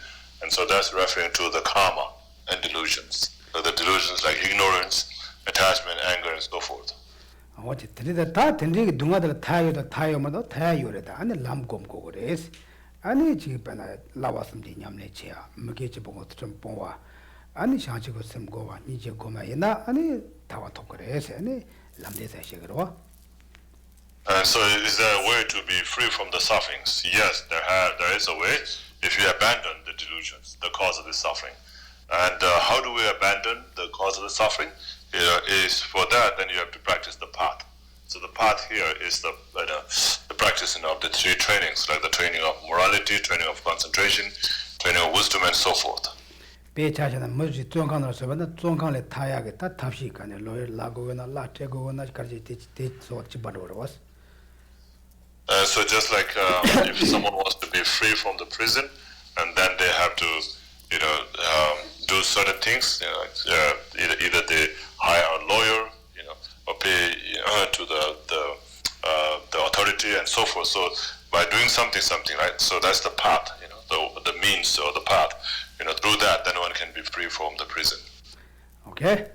And so that's referring to the karma and delusions. So the delusions like ignorance, attachment, anger, and so forth. 어제 들이다 다 들리게 동아들 타요마도 타요래다. 안에 람곰고 그래서 아니 지금 배나 라와스미 냠내치야. 먹게지 보고 좀 보와. 아니 샤치고 셈고와 니제 고마이나 아니 타와 토크레스 아니 람데사 시그로. And so, is there a way to be free from the sufferings? Yes, there is a way. If you abandon the delusions, the cause of the suffering. And how do we abandon the cause of the suffering? Is for that, then you have to practice the path. So the path here is the practicing of the three trainings, like the training of morality, training of concentration, training of wisdom, and so forth. 배차잖아 뭐지 쫑강으로 서버는 쫑강에 타야겠다 탑시가네 로에 라고나 라테고나 가지 대소 집어버려. So just like if someone wants to be free from the prison, and then they have to, do certain things. Either they hire a lawyer, or pay to the authority and so forth. So by doing something, right? So that's the path, the means or the path. Through that, then one can be free from the prison. Okay.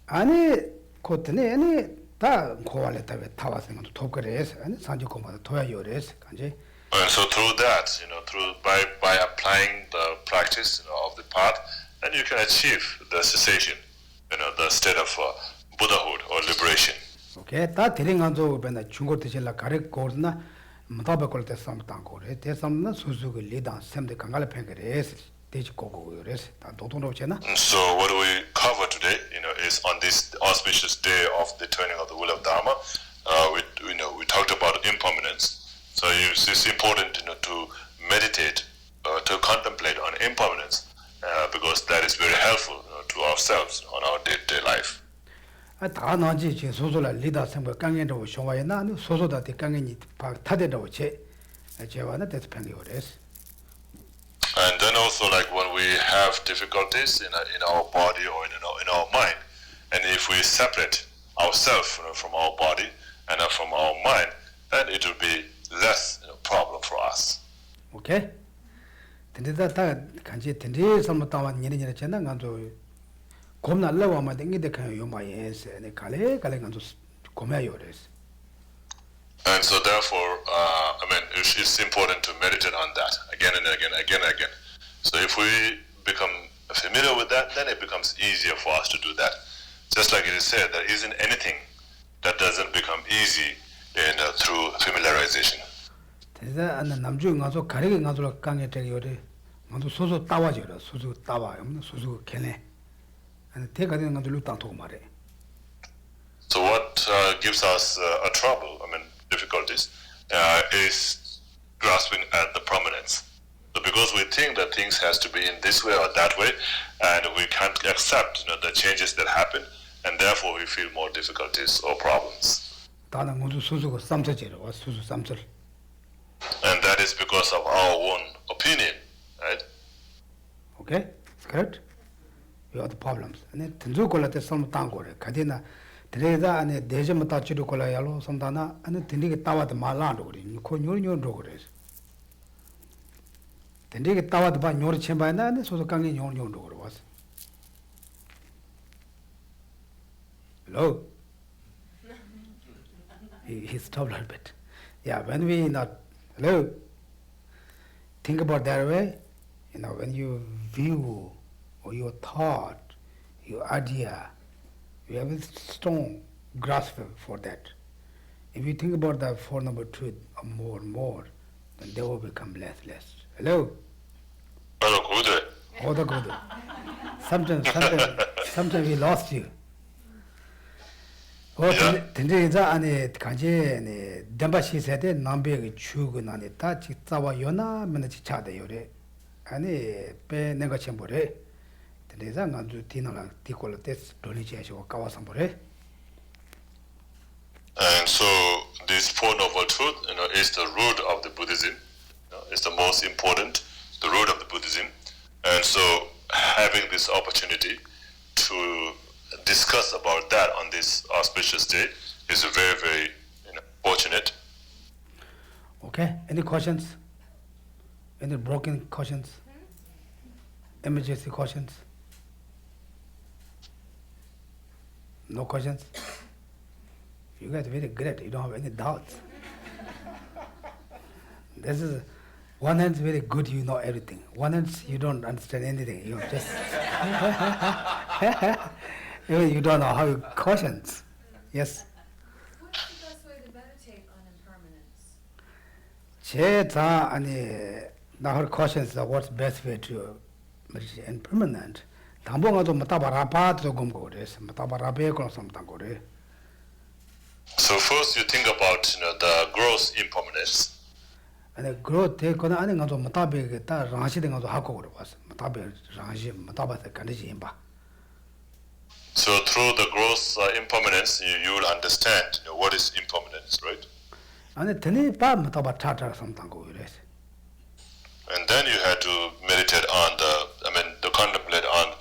아니 코트네 아니 다 고발했다 왜 타와서 토그레스 아니 산지고마다 도야요레스 간지. And so through that, by applying the practice of the path, then you can achieve the cessation, the state of Buddhahood or liberation. Okay, 다 대링한조 변에 중국 대신라 가르 고르나 못하고 걸때 삼당 고래 대삼나 수수그 리당 샘데 강갈 팽그레스 대지 고고요레스 다 도동로잖아. So what we cover today, is on this auspicious day of the turning of the wheel of Dharma. We talked about impermanence. So it's important, to meditate, to contemplate on impermanence, because that is very helpful to ourselves on our day-to-day life. 다 나지 지 소소라 리다 샘거 강연도 쇼와이나 소소다 대 강연이 타데도 제 제와나 대스 팽요레스. And then also, like when we have difficulties in our body or in our mind, and if we separate ourselves from our body and from our mind, then it will be less problem for us. Okay. 근데다 다 간지 근데 섬다와 니니니잖아 간도 곰날라와마 땡기데 칸 요마예스 네 칼레 간도 고메요레스. And so therefore, it's important to meditate on that again and again. So if we become familiar with that, then it becomes easier for us to do that. Just like it is said, there isn't anything that doesn't become easy through familiarization. 대자 안 남주 가서 가리게 가서 강에 되요래. 모두 소소 따와져라. 소소 따와. 없는 소소 걔네. 아니 대가는 가서 루땅 말해. So what gives us a trouble, difficulties, is grasping at the prominence. So because we think that things has to be in this way or that way, and we can't accept the changes that happen, and therefore we feel more difficulties or problems. 다는 모두 소소고 삼서지로 소소 삼설. And that is because of our own opinion, right? Okay, it's correct. You have the problems. And tenzu kola te some tangore. Kadina tereza ane deje mata chiru kola yalo samdana ane tendike tawa de malan dogri. Ko nyor dogres. Tendike tawa de ba nyor chemba na ane so kangi nyor dogro was. Hello. He stopped a little bit. Yeah, when we not hello. Think about that way. When you view or your thought, your idea, you have a strong grasp for that. If you think about the Four Noble Truth more and more, then they will become less. Hello? Hello, good. Oh, the good. Sometimes we lost you. 근데 이제 안에 간제 담바시 세대 남배의 추근 안에 다 직자와 연하면 지차대요래. 아니 배 내가 첨보래. 근데 이제 간주 디나랑 디콜레스 돌리지하고 가와상보래. And so this Four Noble Truth, is the root of the Buddhism. It's the most important, the root of the Buddhism. And so having this opportunity to discuss about that on this auspicious day is very, very fortunate. Okay, any questions? Any broken questions? Emergency questions? No questions? You guys are very great, you don't have any doubts. This is, one hand is very good, you know everything. One hand you don't understand anything, you just You don't know how it cautions. Yes. What's the best way to meditate on impermanence? 제자 아니 나her cautions what's best way to meditate impermanent. 당봉아도 마타바라파도 검고레스 마타바라베 그런 삼당고레. So first you think about the gross impermanence. 아니 growth 되거나 아니 가도 마타베게 다 라시된 가도 하고 그래 봤어. 마타베 라시 마타바서 간지 임바. So through the gross impermanence, you will understand what is impermanence, right? 아니 드니 바 마타바 차차 삼당고 이래서. And then you had to meditate on to contemplate on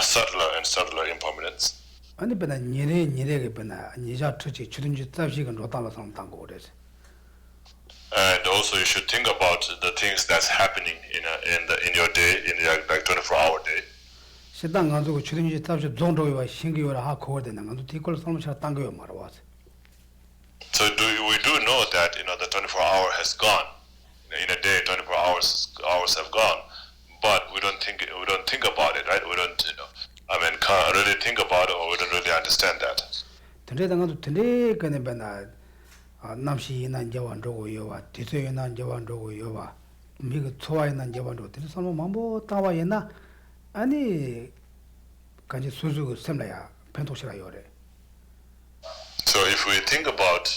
subtler and subtler impermanence. 아니 베나 니레게 베나 니자 투지 주든지 답시건 로달로 삼당고 그래서. And also you should think about the things that's happening in your day, in your like 24-hour day. 시당 가지고 주든지 답시 종도와 신기요라 하고 되는 것도 뒤걸 삼으셔 당겨요 말아와서. So we do know that the 24-hour has gone. In a day, 24 hours have gone, but we don't think about it, right? We don't can't really think about it, or we don't really understand that. 근데 당도 근데 그네 베나 남시이난 저완도고 요와 뒤서이난 저완도고 요와 미그 초와이난 저완도 되는 사람 만보 따와이나 아니 간지 수수 셈라야 펜토시라 요래. So if we think about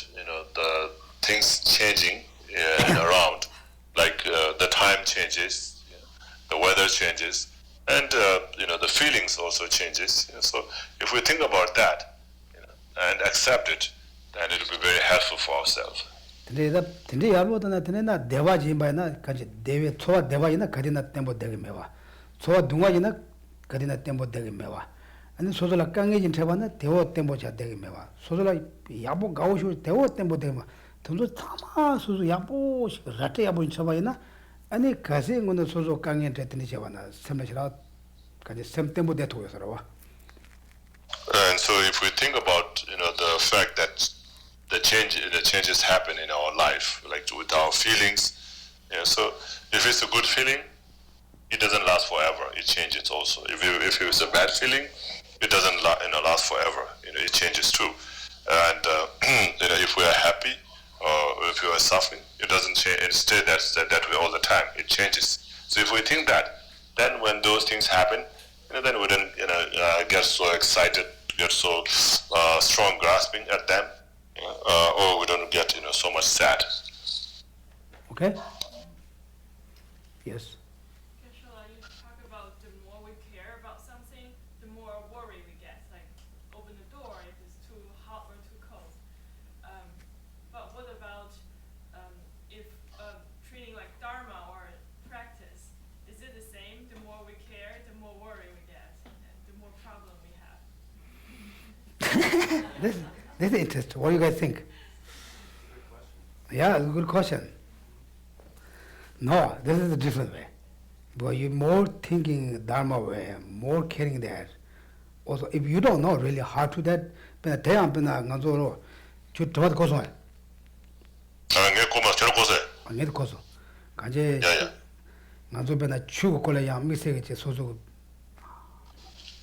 the things changing around, like the time changes, the weather changes, and the feelings also changes. So if we think about that and accept it, then it will be very helpful for ourselves. 근데 야로도나 되나 대화지 바이나 간지 대외 초와 대화이나 가디나 템보 되게 메와. 초와 둥아이나 가디나 템보 되게 메와. 아니 소절라 깡게진 태바나 대화 템보 자 되게 메와. 소절라 야보 가오쇼 대화 템보 되게 마. 던도 타마 소소 야보 라테 야보 인쳐바이나 아니 가세 거는 소소 깡게 됐더니 제바나 셈메시라 간지 셈 템보 대토여서라와. And so if we think about the fact that the changes happen in our life, like with our feelings, so if it's a good feeling, it doesn't last forever. It changes also. If it's a bad feeling, it doesn't last forever. It changes too. And if we are happy or if we are suffering, it doesn't change. It stays that way all the time. It changes. So if we think that, then when those things happen, then we don't get so excited, get so strong grasping at them, or we don't get so much sad. Okay? Yes. Geshe, you talk about the more we care about something, the more worry we get. Like open the door if it's too hot or too cold. But what about if treating like dharma or practice? Is it the same? The more we care, the more worry we get, and the more problem we have. This is interesting. What do you guys think? Yeah, it's a good question. No, this is a different way. But you're more thinking Dharma way, more caring that. Also, if you don't know really how to that, but 대안 변화 간소로 저 더더 고소. 안게도 고소. 간제 간소 변화 추고 걸려야 미세게 소소.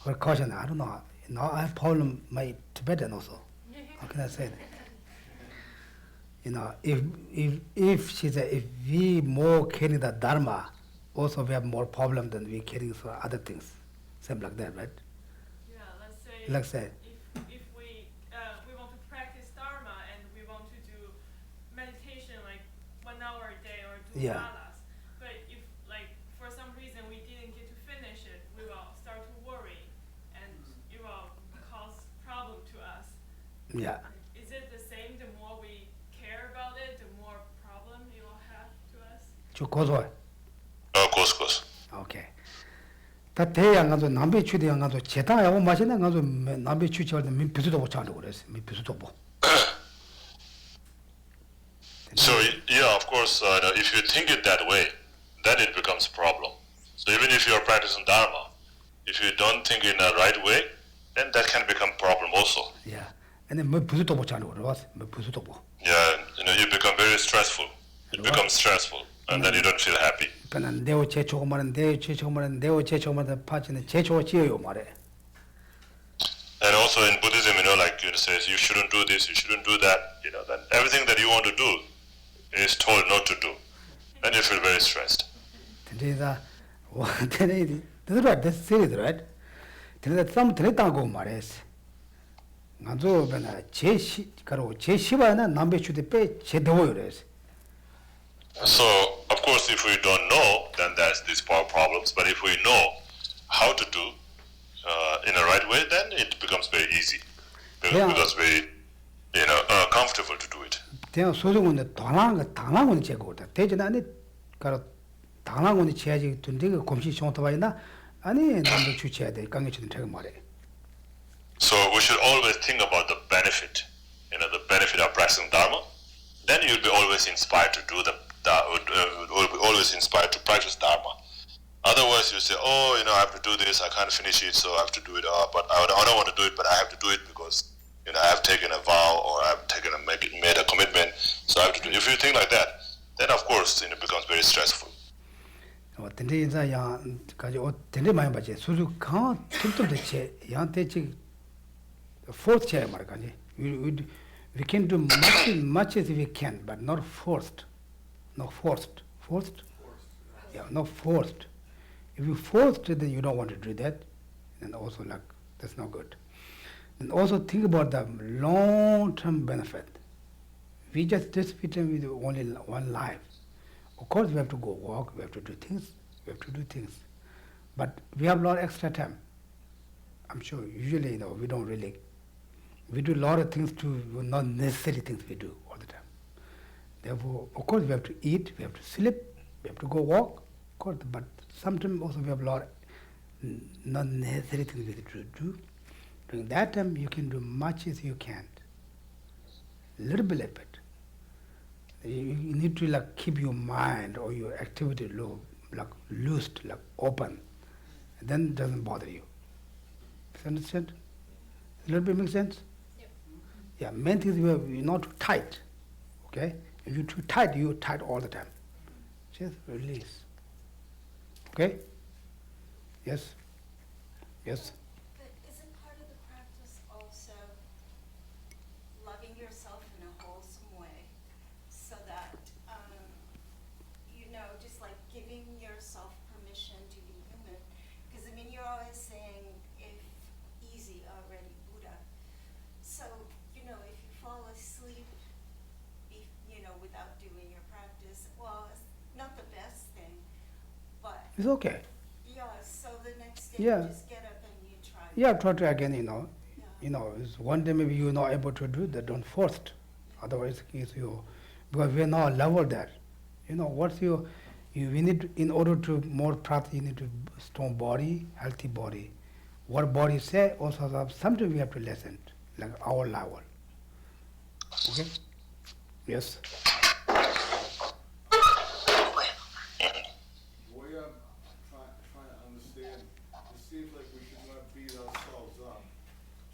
Or caution, I don't know. Now I have problem my Tibetan also. How can I say that? If she said, if we more carry the Dharma, also we have more problem than we carry for other things. Same like that, right? Yeah, Let's let's say. say if we want to practice dharma and we want to do meditation like 1 hour a day or do Yeah. lamas, but if like for some reason we didn't get to finish it, we will start to worry and it will cause problem to us. Yeah. Is it the same? The more we care about it, the more problem it will have to us? 저 고소. 고스. Okay. 다 대양 가서 남배 추대양 가서 제다하고 마시는 가서 남배 추치할 때 비수도 못 차고 그랬어. 비수도 못. So yeah, of course, if you think it that way, then it becomes a problem. So even if you are practicing dharma, if you don't think in the right way, then that can become a problem also. Yeah. And then 비수도 못 차고 그랬어. 비수도 못. Yeah, you become very stressful. It becomes stressful, and then you don't feel happy. 그는 내오 제초고만은 내오 제초고만은 내오 제초고만은 파치는 제초 지어요 말해. And also in Buddhism, like it says, you shouldn't do this, you shouldn't do that. Then everything that you want to do is told not to do. Then you feel very stressed. Today, this is right. This is serious, right? Today, some today tango mares. Nanzo bena cheshi karo cheshi ba na nambe chude pe chedo yores. So, of course, if we don't know, then there's these power problems. But if we know how to do in the right way, then it becomes very easy. It becomes very, comfortable to do it. 대한 소중은 당랑은 제거다. 대전 안에 가로 당랑은 지야지 둔데 그 검시 정토바이나 아니 남도 주체해야 돼. 강해지는 제가 말해. So we should always think about the benefit, the benefit of practicing Dharma. Then you'll be always inspired to do always inspired to practice Dharma. Otherwise, you say, I have to do this, I can't finish it, so I have to do it. But I don't want to do it, but I have to do it because, I have taken a vow or I have made a commitment, so I have to do it. If you think like that, then of course, it becomes very stressful. 근데 이제 야 가지 근데 많이 봐지 수수 강 틈틈도 제 양때 지 fourth chair 말까지 we can do much as we can but not forced yeah not forced if you forced then you don't want to do that and also like that's not good and also think about the long-term benefit we just fit with only one life. Of course, we have to go walk, we have to do things, but we have a lot of extra time. I'm sure usually, we don't really, we do a lot of things not necessary things we do all the time. Therefore, of course, we have to eat, we have to sleep, we have to go walk, of course, but sometimes also we have a lot of not necessary things we do. During that time, you can do much as you can, little bit of it. You need to keep your mind or your activity low, loose, open. And then it doesn't bother you. Does you understand? A little bit make sense? Yep. Yeah, main thing is you're not too tight. Okay? If you're too tight, you're tight all the time. Just release. Okay? Yes? Yes? But isn't part of the practice also loving yourself in a wholesome way? So that, just like giving yourself permission to be human. Because, you're always saying, if easy, already Buddha. So, if you fall asleep, without doing your practice, well, it's not the best thing, but. It's okay. Yeah, so the next day Yeah. you just get up and you try. Yeah, try again, Yeah. It's one day maybe you're not able to do that, don't force it. Otherwise, because we're not a level there. We need, in order to more practice, you need to strong body, healthy body. What body say, also sometimes we have to listen, like our level. Okay? Yes? The way I'm trying to understand, it seems like we should not beat ourselves up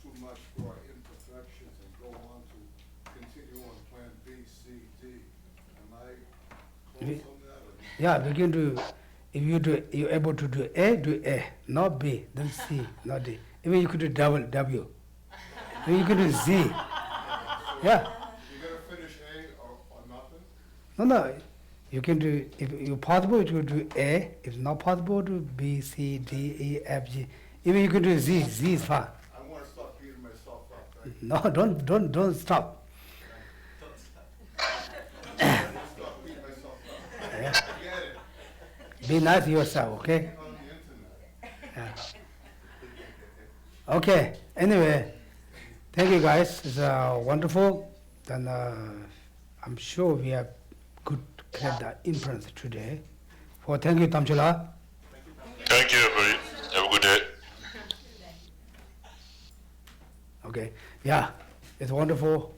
too much for our imperfections and go on to continue on plan B, C, D. Am I close on that? Yeah, we can do, if you're able to do A, not B, then C, not D. Even you could do double W. Even you could do Z. Yeah. You're going to finish A or nothing? No, you can do, if you're possible, you could do A. If not possible, do B, C, D, E, F, G. Even you could do Z. Z is fine. I want to stop beating myself up. Right? No, don't stop. Stop beating myself up. Yeah. Get it. Be nice to yourself, okay? On the internet. Yeah. Okay, anyway, thank you guys. It's wonderful. Then I'm sure we have good create the inference today. Thank you, Tamchula. Thank you, everybody. Have a good day. Okay, yeah, it's wonderful.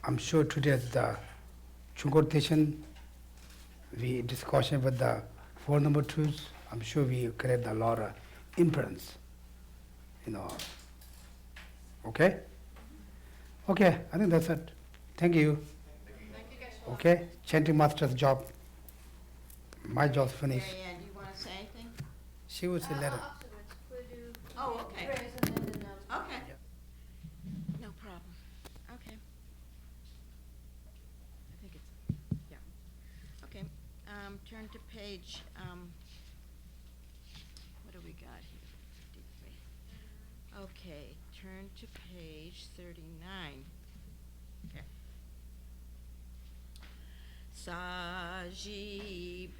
I'm sure today the Chungor we discussion with the 4 number truths. I'm sure we create a lot of inference. Okay? Okay, I think that's it. Thank you. Thank you guys. Okay, chanting master's job. My job's finished. Mary Ann, do you want to say anything? She would say later. Afterwards, we'll do. Oh, okay. prayers and then announcements. Okay. No problem. Okay. I think it's, yeah. Okay, turn to page, what do we got here? 53. Okay, turn to page 39. Okay. Saji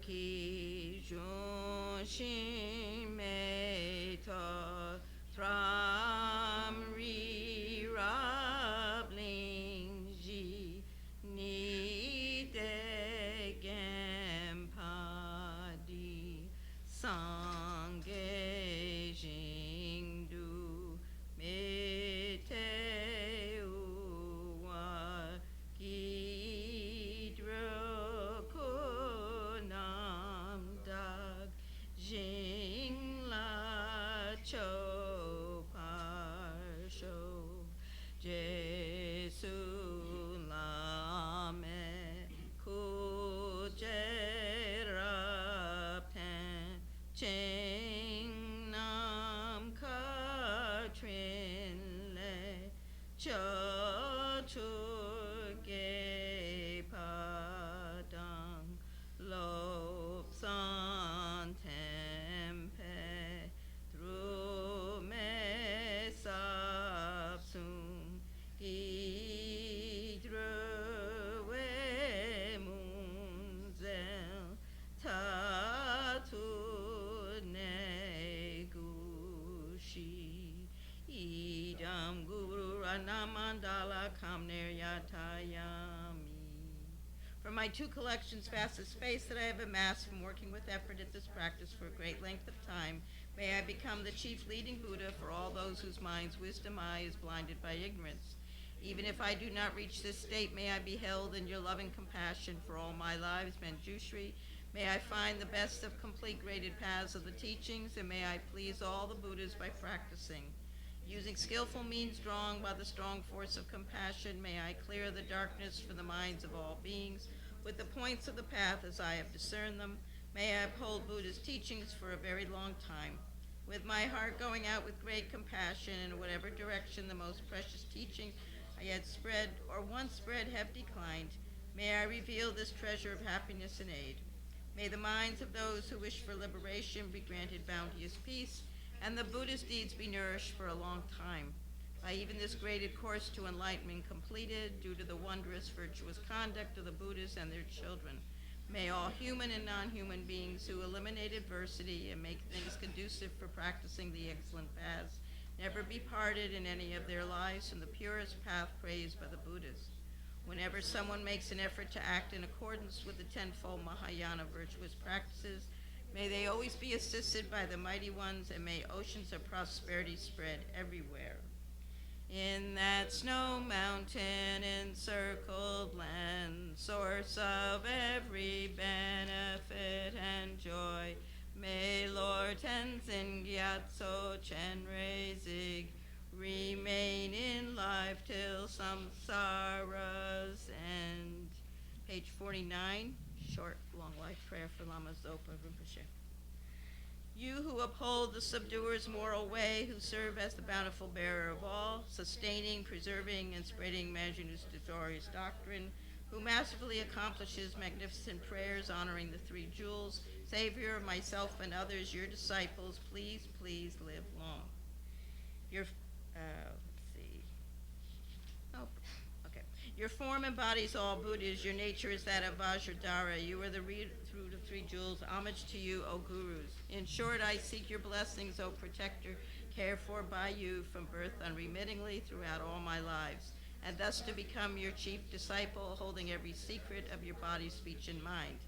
Peki Jun Shin Mei Ta Thram Ri Rab Ling Ji Ni De Gem Pa Di Sang Ge Jing Du Me Te U Wa Gi Dro Ko Nam Dag Jing La Cho Par Sho Jesu La Me Ku Je Ra Pen Ching Nam Ka Trin Le Cho Tu Ge Pa Dang Lop San Tempe Through Me Sap Sum Gi Dru We Mun Zel Ta Tu Ne Gu Shi Idam Guru Ranamandala Kamner Yatayami. From my two collections, fastest space that I have amassed from working with effort at this practice for a great length of time, may I become the chief leading Buddha for all those whose minds' wisdom eye is blinded by ignorance. Even if I do not reach this state, may I be held in your loving compassion for all my lives, Manjushri. May I find the best of complete graded paths of the teachings, and may I please all the Buddhas by practicing. Using skillful means drawn by the strong force of compassion, may I clear the darkness from the minds of all beings with the points of the path as I have discerned them. May I uphold Buddha's teachings for a very long time. With my heart going out with great compassion in whatever direction the most precious teaching I had spread or once spread have declined, may I reveal this treasure of happiness and aid. May the minds of those who wish for liberation be granted bounteous peace, and the Buddhist deeds be nourished for a long time. By even this graded course to enlightenment completed, due to the wondrous virtuous conduct of the Buddhas and their children, may all human and non-human beings who eliminate adversity and make things conducive for practicing the excellent paths never be parted in any of their lives from the purest path praised by the Buddhas. Whenever someone makes an effort to act in accordance with the tenfold Mahayana virtuous practices, may they always be assisted by the mighty ones, and may oceans of prosperity spread everywhere. In that snow mountain encircled land, source of every benefit and joy, may Lord Tenzin Gyatso Chenre Zig remain in life till samsara's end. Page 49, short, long life prayer for Lama Zopa Rinpoche. You who uphold the subduer's moral way, who serve as the bountiful bearer of all, sustaining, preserving, and spreading Manjunu's victorious doctrine, who masterfully accomplishes magnificent prayers honoring the three jewels, Savior of myself and others, your disciples, please, please live long. Your, let's see. Oh, okay. Your form embodies all Buddhas. Your nature is that of Vajradhara. You are the reed through the three jewels. Homage to you, O Gurus. In short, I seek your blessings, O protector, cared for by you from birth unremittingly throughout all my lives, and thus to become your chief disciple, holding every secret of your body, speech, and mind.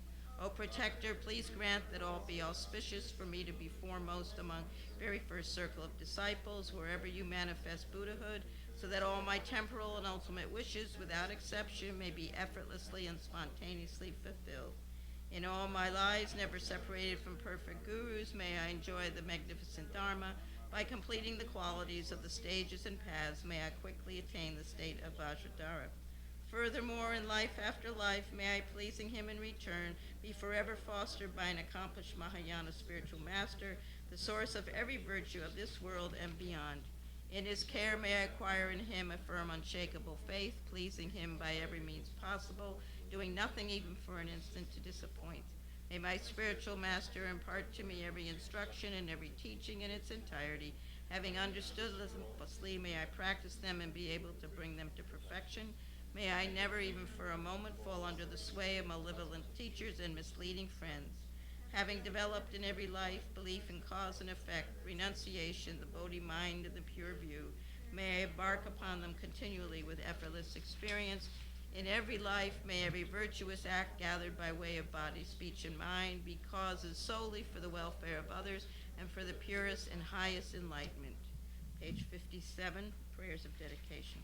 O protector, please grant that all be auspicious for me to be foremost among very first circle of disciples, wherever you manifest Buddhahood, so that all my temporal and ultimate wishes, without exception, may be effortlessly and spontaneously fulfilled. In all my lives, never separated from perfect gurus, may I enjoy the magnificent Dharma. By completing the qualities of the stages and paths, may I quickly attain the state of Vajradhara. Furthermore, in life after life, may I, pleasing him in return, be forever fostered by an accomplished Mahayana spiritual master, the source of every virtue of this world and beyond. In his care, may I acquire in him a firm, unshakable faith, pleasing him by every means possible, doing nothing even for an instant to disappoint. May my spiritual master impart to me every instruction and every teaching in its entirety. Having understood them implicitly, may I practice them and be able to bring them to perfection. May I never even for a moment fall under the sway of malevolent teachers and misleading friends. Having developed in every life belief in cause and effect, renunciation, the Bodhi mind, and the pure view, may I embark upon them continually with effortless experience. In every life, may every virtuous act gathered by way of body, speech, and mind be causes solely for the welfare of others and for the purest and highest enlightenment. Page 57, Prayers of Dedication.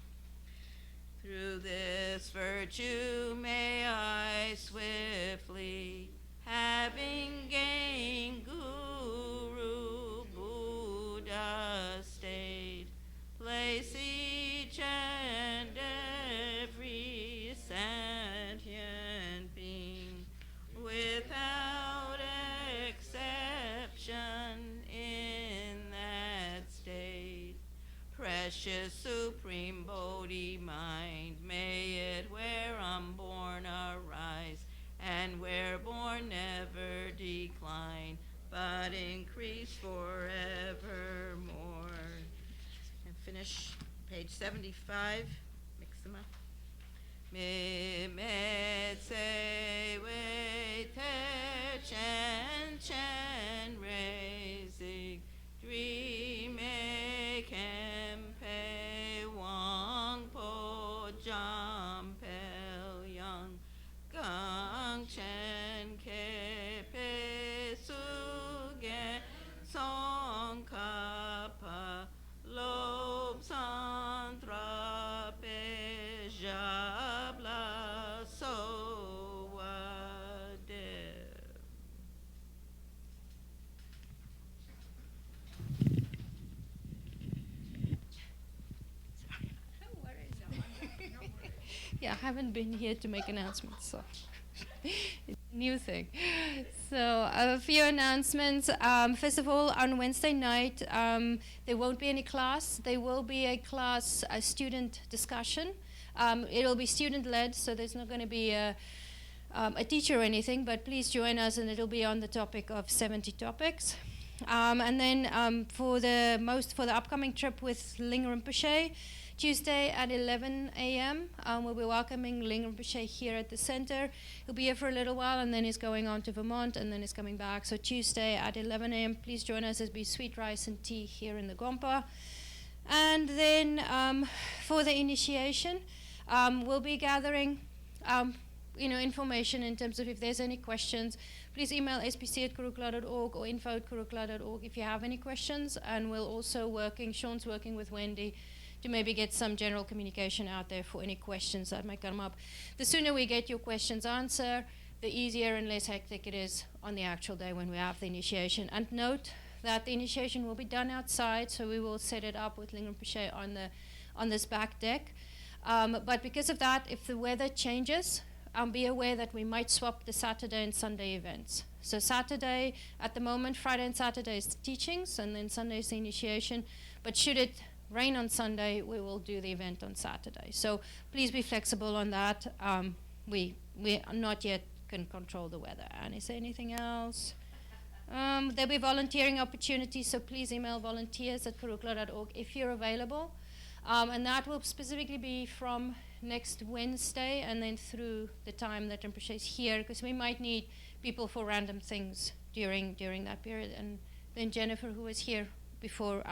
Through this virtue may I swiftly, having gained Guru Buddha state, place each and every sentient being without exception in that state. Precious supreme Bodhi mind, may it where unborn arise, and where born never decline, but increase forevermore. And finish page 75, mix them up. Me se wei te chen chen raising, dream kempe wang po jam pel yang, gang chen kepe suge Tsongkhapa lob santra pe jabla so de. Yeah, I haven't been here to make announcements, so it's a new thing. So a few announcements. First of all, on Wednesday night, there won't be any class. There will be a class, a student discussion. It'll be student-led, so there's not going to be a teacher or anything, but please join us, and it'll be on the topic of 70 topics. And then for the upcoming trip with Lam-rim Rinpoche, Tuesday at 11 a.m. We'll be welcoming Lam-rim Rinpoche here at the center. He'll be here for a little while, and then he's going on to Vermont, and then he's coming back. So Tuesday at 11 a.m., please join us. There'll be sweet rice and tea here in the Gompa. And then for the initiation, we'll be gathering information in terms of if there's any questions. Please email spc@kurukulla.org or info@kurukulla.org if you have any questions. And we'll also Sean's working with Wendy to maybe get some general communication out there for any questions that might come up. The sooner we get your questions answered, the easier and less hectic it is on the actual day when we have the initiation. And note that the initiation will be done outside, so we will set it up with Lam-rim Rinpoche on this back deck. But because of that, if the weather changes, be aware that we might swap the Saturday and Sunday events. So Saturday, at the moment, Friday and Saturday is the teachings, and then Sunday is the initiation. But should it rain on Sunday, we will do the event on Saturday. So please be flexible on that. We not yet can control the weather. And is there anything else? There'll be volunteering opportunities, so please email volunteers@kurukulla.org if you're available. And that will specifically be from next Wednesday and then through the time that Rinpoche is here, because we might need people for random things during that period. And then Jennifer, who was here before,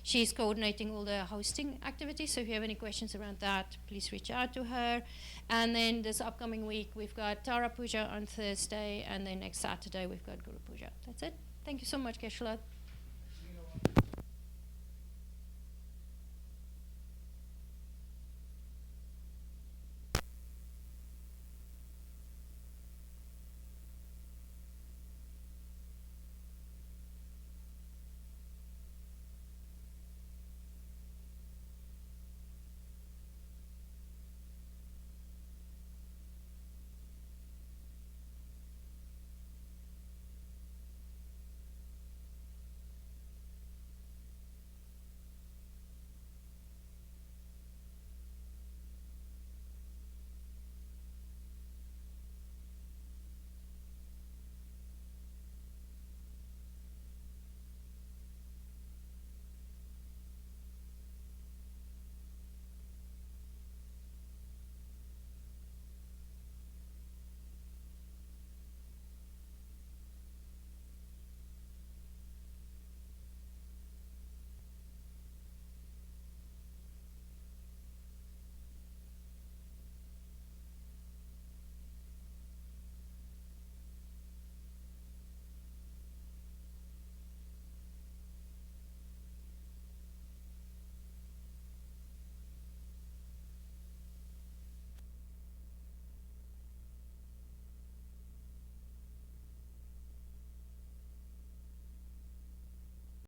she's coordinating all the hosting activities, so if you have any questions around that, please reach out to her. And then this upcoming week, we've got Tara Puja on Thursday, and then next Saturday, we've got Guru Puja. That's it. Thank you so much, Geshe.